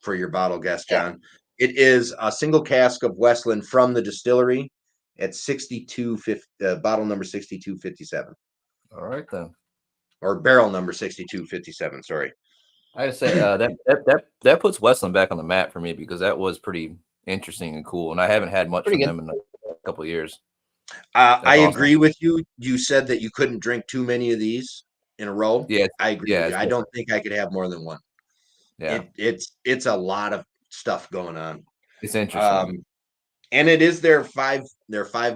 for your bottle guess, John. Yeah. It is a single cask of Westland from the distillery at 6250, bottle number 6257. All right then. Or barrel number 6257, sorry. I would say that puts Westland back on the map for me because that was pretty interesting and cool, and I haven't had much from them in a couple of years. I agree with you. You said that you couldn't drink too many of these in a row. Yeah, I agree. Yeah, with you. I don't think I could have more than one. Yeah, it's a lot of stuff going on. It's interesting, and it is their five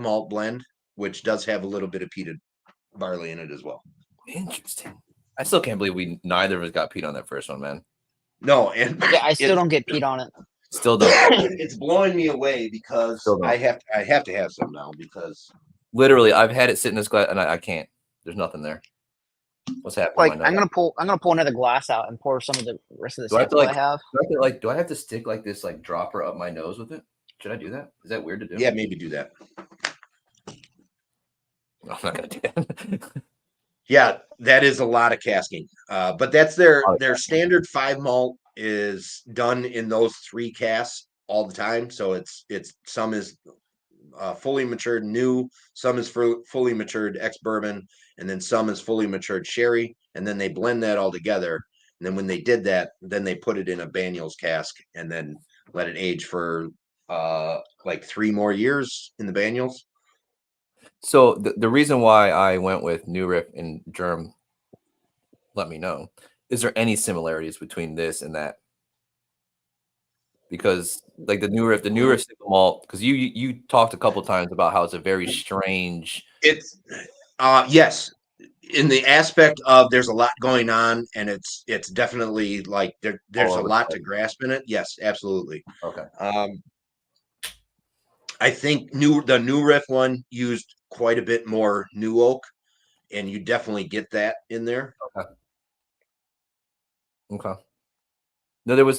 malt blend, which does have a little bit of peated barley in it as well. Interesting. I still can't believe neither of us got peat on that first one, man. No, and yeah, I still don't get peat on it. Still don't. It's blowing me away because I have to have some now because literally I've had it sit in this glass and I can't. There's nothing there. What's happening? Like I'm gonna pull another glass out and pour some of the rest of the sample I have. Do I have to stick like this like dropper up my nose with it? Should I do that? Is that weird to do? Yeah, maybe do that. No, I'm not gonna do that. Yeah, that is a lot of casking. But that's their standard 5 malt is done in those 3 casks all the time. So it's some is fully matured new, some is fully matured ex-bourbon, and then some is fully matured sherry, and then they blend that all together. And then when they did that, then they put it in a Banyuls cask and then let it age for like 3 more years in the Banyuls. So the reason why I went with New Riff and Germ, let me know. Is there any similarities between this and that? Because like the New Riff single malt, because you talked a couple times about how it's a very strange. It's yes, in the aspect of there's a lot going on, and it's definitely like there's a lot to grasp in it. Yes, absolutely. Okay. I think the New Riff one used quite a bit more new oak, and you definitely get that in there. Okay. No, there was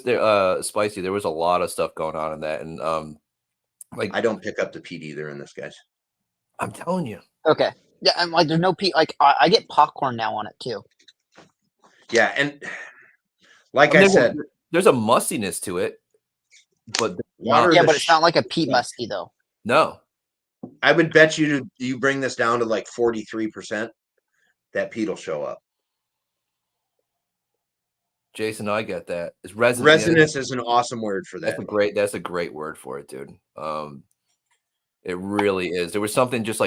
spicy. There was a lot of stuff going on in that, and like I don't pick up the peat either in this, guys. I'm telling you. Okay. Yeah, I'm like there's no peat. Like I get popcorn now on it too. Yeah, and like I said, there's a mustiness to it, but but it's not like a peat musty though. No. I would bet you bring this down to like 43%, that peat will show up. Jason, I get that. It's resinous. Resinous is an awesome word for that. That's a great word for it, dude. It really is. There was something just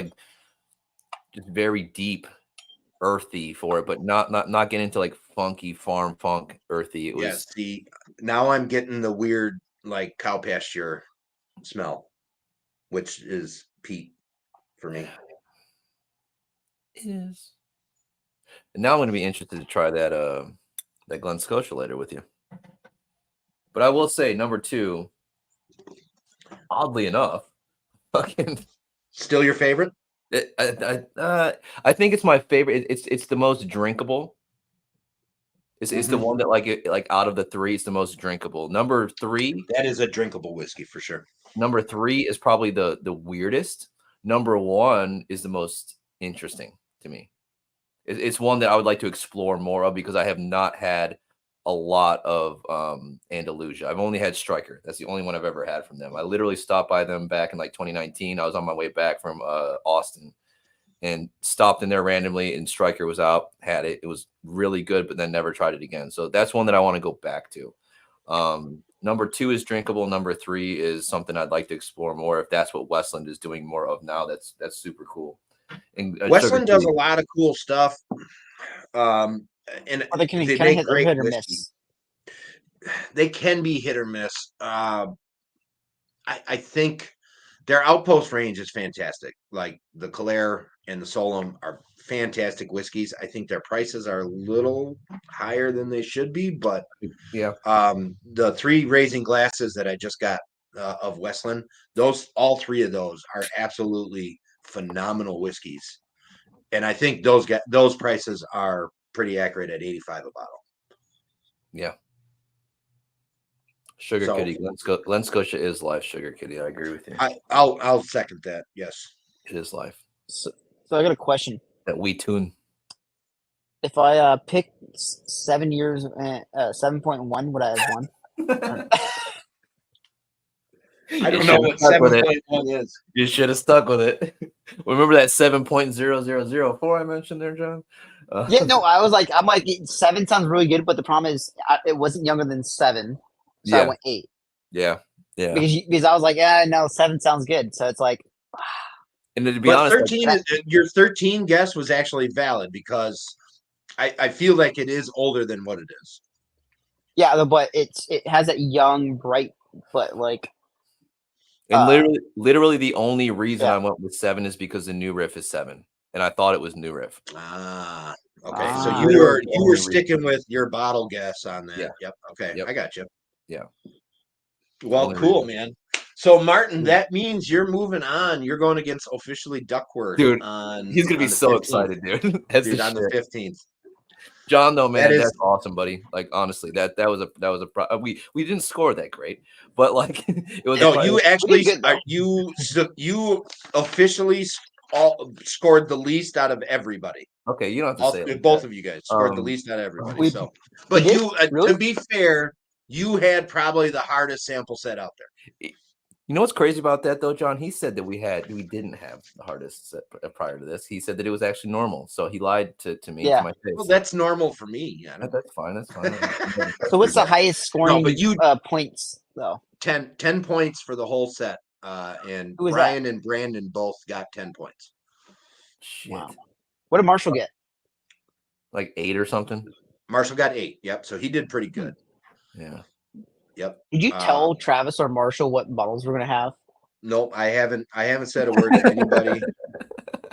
very deep, earthy for it, but not getting into like funky farm funk earthy. It was. Yeah, see, now I'm getting the weird like cow pasture smell, which is peat for me. It is. And now I'm going to be interested to try that Glen Scotia later with you. But I will say number 2, oddly enough, fucking still your favorite? I think it's my favorite. It's the most drinkable. It's the one that like out of the 3, it's the most drinkable. Number 3, that is a drinkable whiskey for sure. Number 3 is probably the weirdest. Number 1 is the most interesting to me. It's one that I would like to explore more of because I have not had a lot of Andalusia. I've only had Stryker. That's the only one I've ever had from them. I literally stopped by them back in like 2019. I was on my way back from Austin and stopped in there randomly, and Stryker was out, had it. It was really good, but then never tried it again. So that's one that I want to go back to. Number 2 is drinkable. Number 3 is something I'd like to explore more. If that's what Westland is doing more of now, that's super cool. And Westland does a lot of cool stuff. And they make great hit or miss. They can be hit or miss. I think their outpost range is fantastic. Like the Calais and the Solom are fantastic whiskeys. I think their prices are a little higher than they should be, but yeah. The 3 raising glasses that I just got of Westland, all 3 of those are absolutely phenomenal whiskeys, and I think those prices are pretty accurate at $85 a bottle. Yeah. Sugar Kitty, Glen Scotia is life. Sugar Kitty, I agree with you. I'll second that. Yes, it is life. So I got a question. That we tune. If I pick 7 years, 7.1, would I have won? I don't know what 7.1 is. You should have stuck with it. Remember that 7.0004 I mentioned there, John? Yeah, no, I'm like 7 sounds really good, but the problem is it wasn't younger than 7, so I went 8. Yeah. Because I was like, no, 7 sounds good. So it's like, and to be honest, 13 your 13 guess was actually valid because I feel like it is older than what it is. Yeah, but it has that young, bright, but like. And literally the only reason I went with 7 is because the new riff is 7, and I thought it was new riff. Okay. So you were sticking with your bottle guess on that. Yeah. Yep. Okay. Yep. I got you. Yeah. Well, cool, man. So Martin, that means you're moving on. You're going against officially Duckworth. Dude, he's gonna be so 15th. excited, dude. Dude, on the 15th. John, though, man, that's awesome, buddy. Like, honestly, that was a we didn't score that great, but like it was. No, you actually you officially scored the least out of everybody. Okay, you don't have to say it. Both of you guys scored the least out of everybody. But really? To be fair, you had probably the hardest sample set out there. You know what's crazy about that, though, John? He said that we didn't have the hardest set prior to this. He said that it was actually normal. So he lied to me, to my face. Well, that's normal for me. That's fine. That's fine. So what's the highest scoring points, though? 10 points for the whole set. And Brian and Brandon both got 10 points. Shit. Wow. What did Marshall get? Like 8 or something? Marshall got 8. Yep. So he did pretty good. Yeah. Yep. Did you tell Travis or Marshall what bottles we're gonna have? Nope, I haven't said a word to anybody.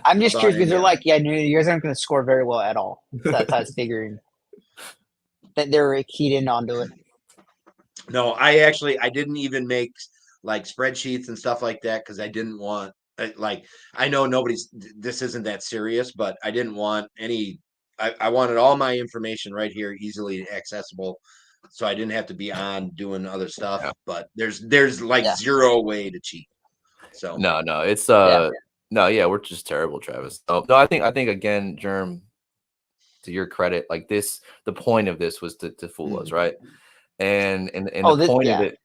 I'm just curious because they're like, no, you guys aren't gonna score very well at all. So that's how I was figuring that they're keyed in onto it. No, I didn't even make like spreadsheets and stuff like that because I didn't want I know this isn't that serious, but I didn't want any. I wanted all my information right here, easily accessible. So I didn't have to be on doing other stuff, but there's like zero way to cheat. So no, it's we're just terrible, Travis. No, I think again, Germ, to your credit, like this, the point of this was to fool us, right? And the point of it,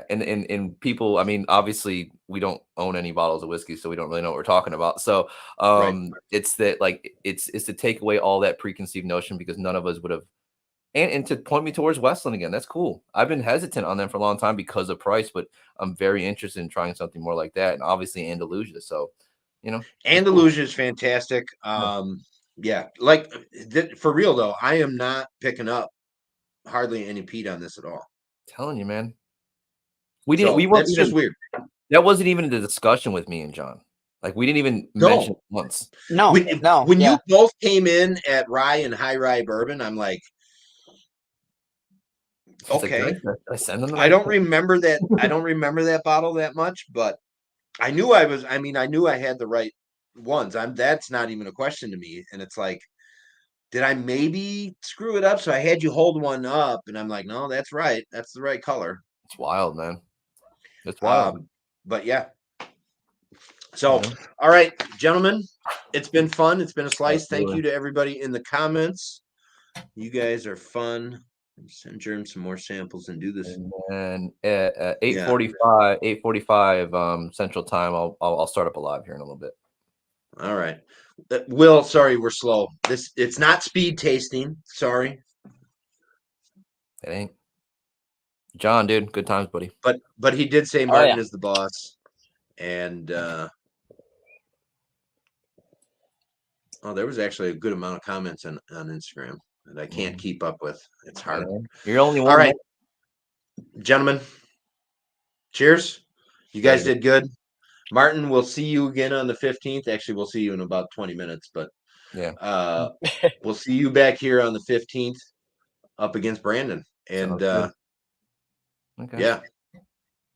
and people, I mean, obviously we don't own any bottles of whiskey, so we don't really know what we're talking about. So it's that it's to take away all that preconceived notion because none of us would have. And to point me towards Westland again, that's cool. I've been hesitant on them for a long time because of price, but I'm very interested in trying something more like that. And obviously Andalusia. So, Andalusia is fantastic. For real though, I am not picking up hardly any peat on this at all. I'm telling you, man. That's just weird. That wasn't even a discussion with me and John. Like we didn't even mention it once. No. When you both came in at rye and high rye bourbon, I'm like, okay. I don't remember that. I don't remember that bottle that much, but I knew I had the right ones. That's not even a question to me. And it's like, did I maybe screw it up? So I had you hold one up, and I'm like, no, that's right. That's the right color. It's wild, man. It's wild. But yeah. So, all right, gentlemen, it's been fun. It's been a slice. Absolutely. Thank you to everybody in the comments. You guys are fun. Send Germ some more samples and do this. And at 8:45 Central Time, I'll start up a live here in a little bit. All right. Will, sorry, we're slow. It's not speed tasting. Sorry. It ain't. John, dude, good times, buddy. But he did say Martin is the boss. And there was actually a good amount of comments on Instagram that I can't keep up with. It's hard. You're only one. All right, gentlemen. Cheers. You guys did good. Martin, we'll see you again on the 15th. Actually, we'll see you in about 20 minutes, but we'll see you back here on the 15th up against Brandon. And All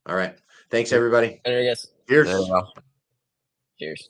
right. Thanks, everybody. There you go. Cheers. Cheers.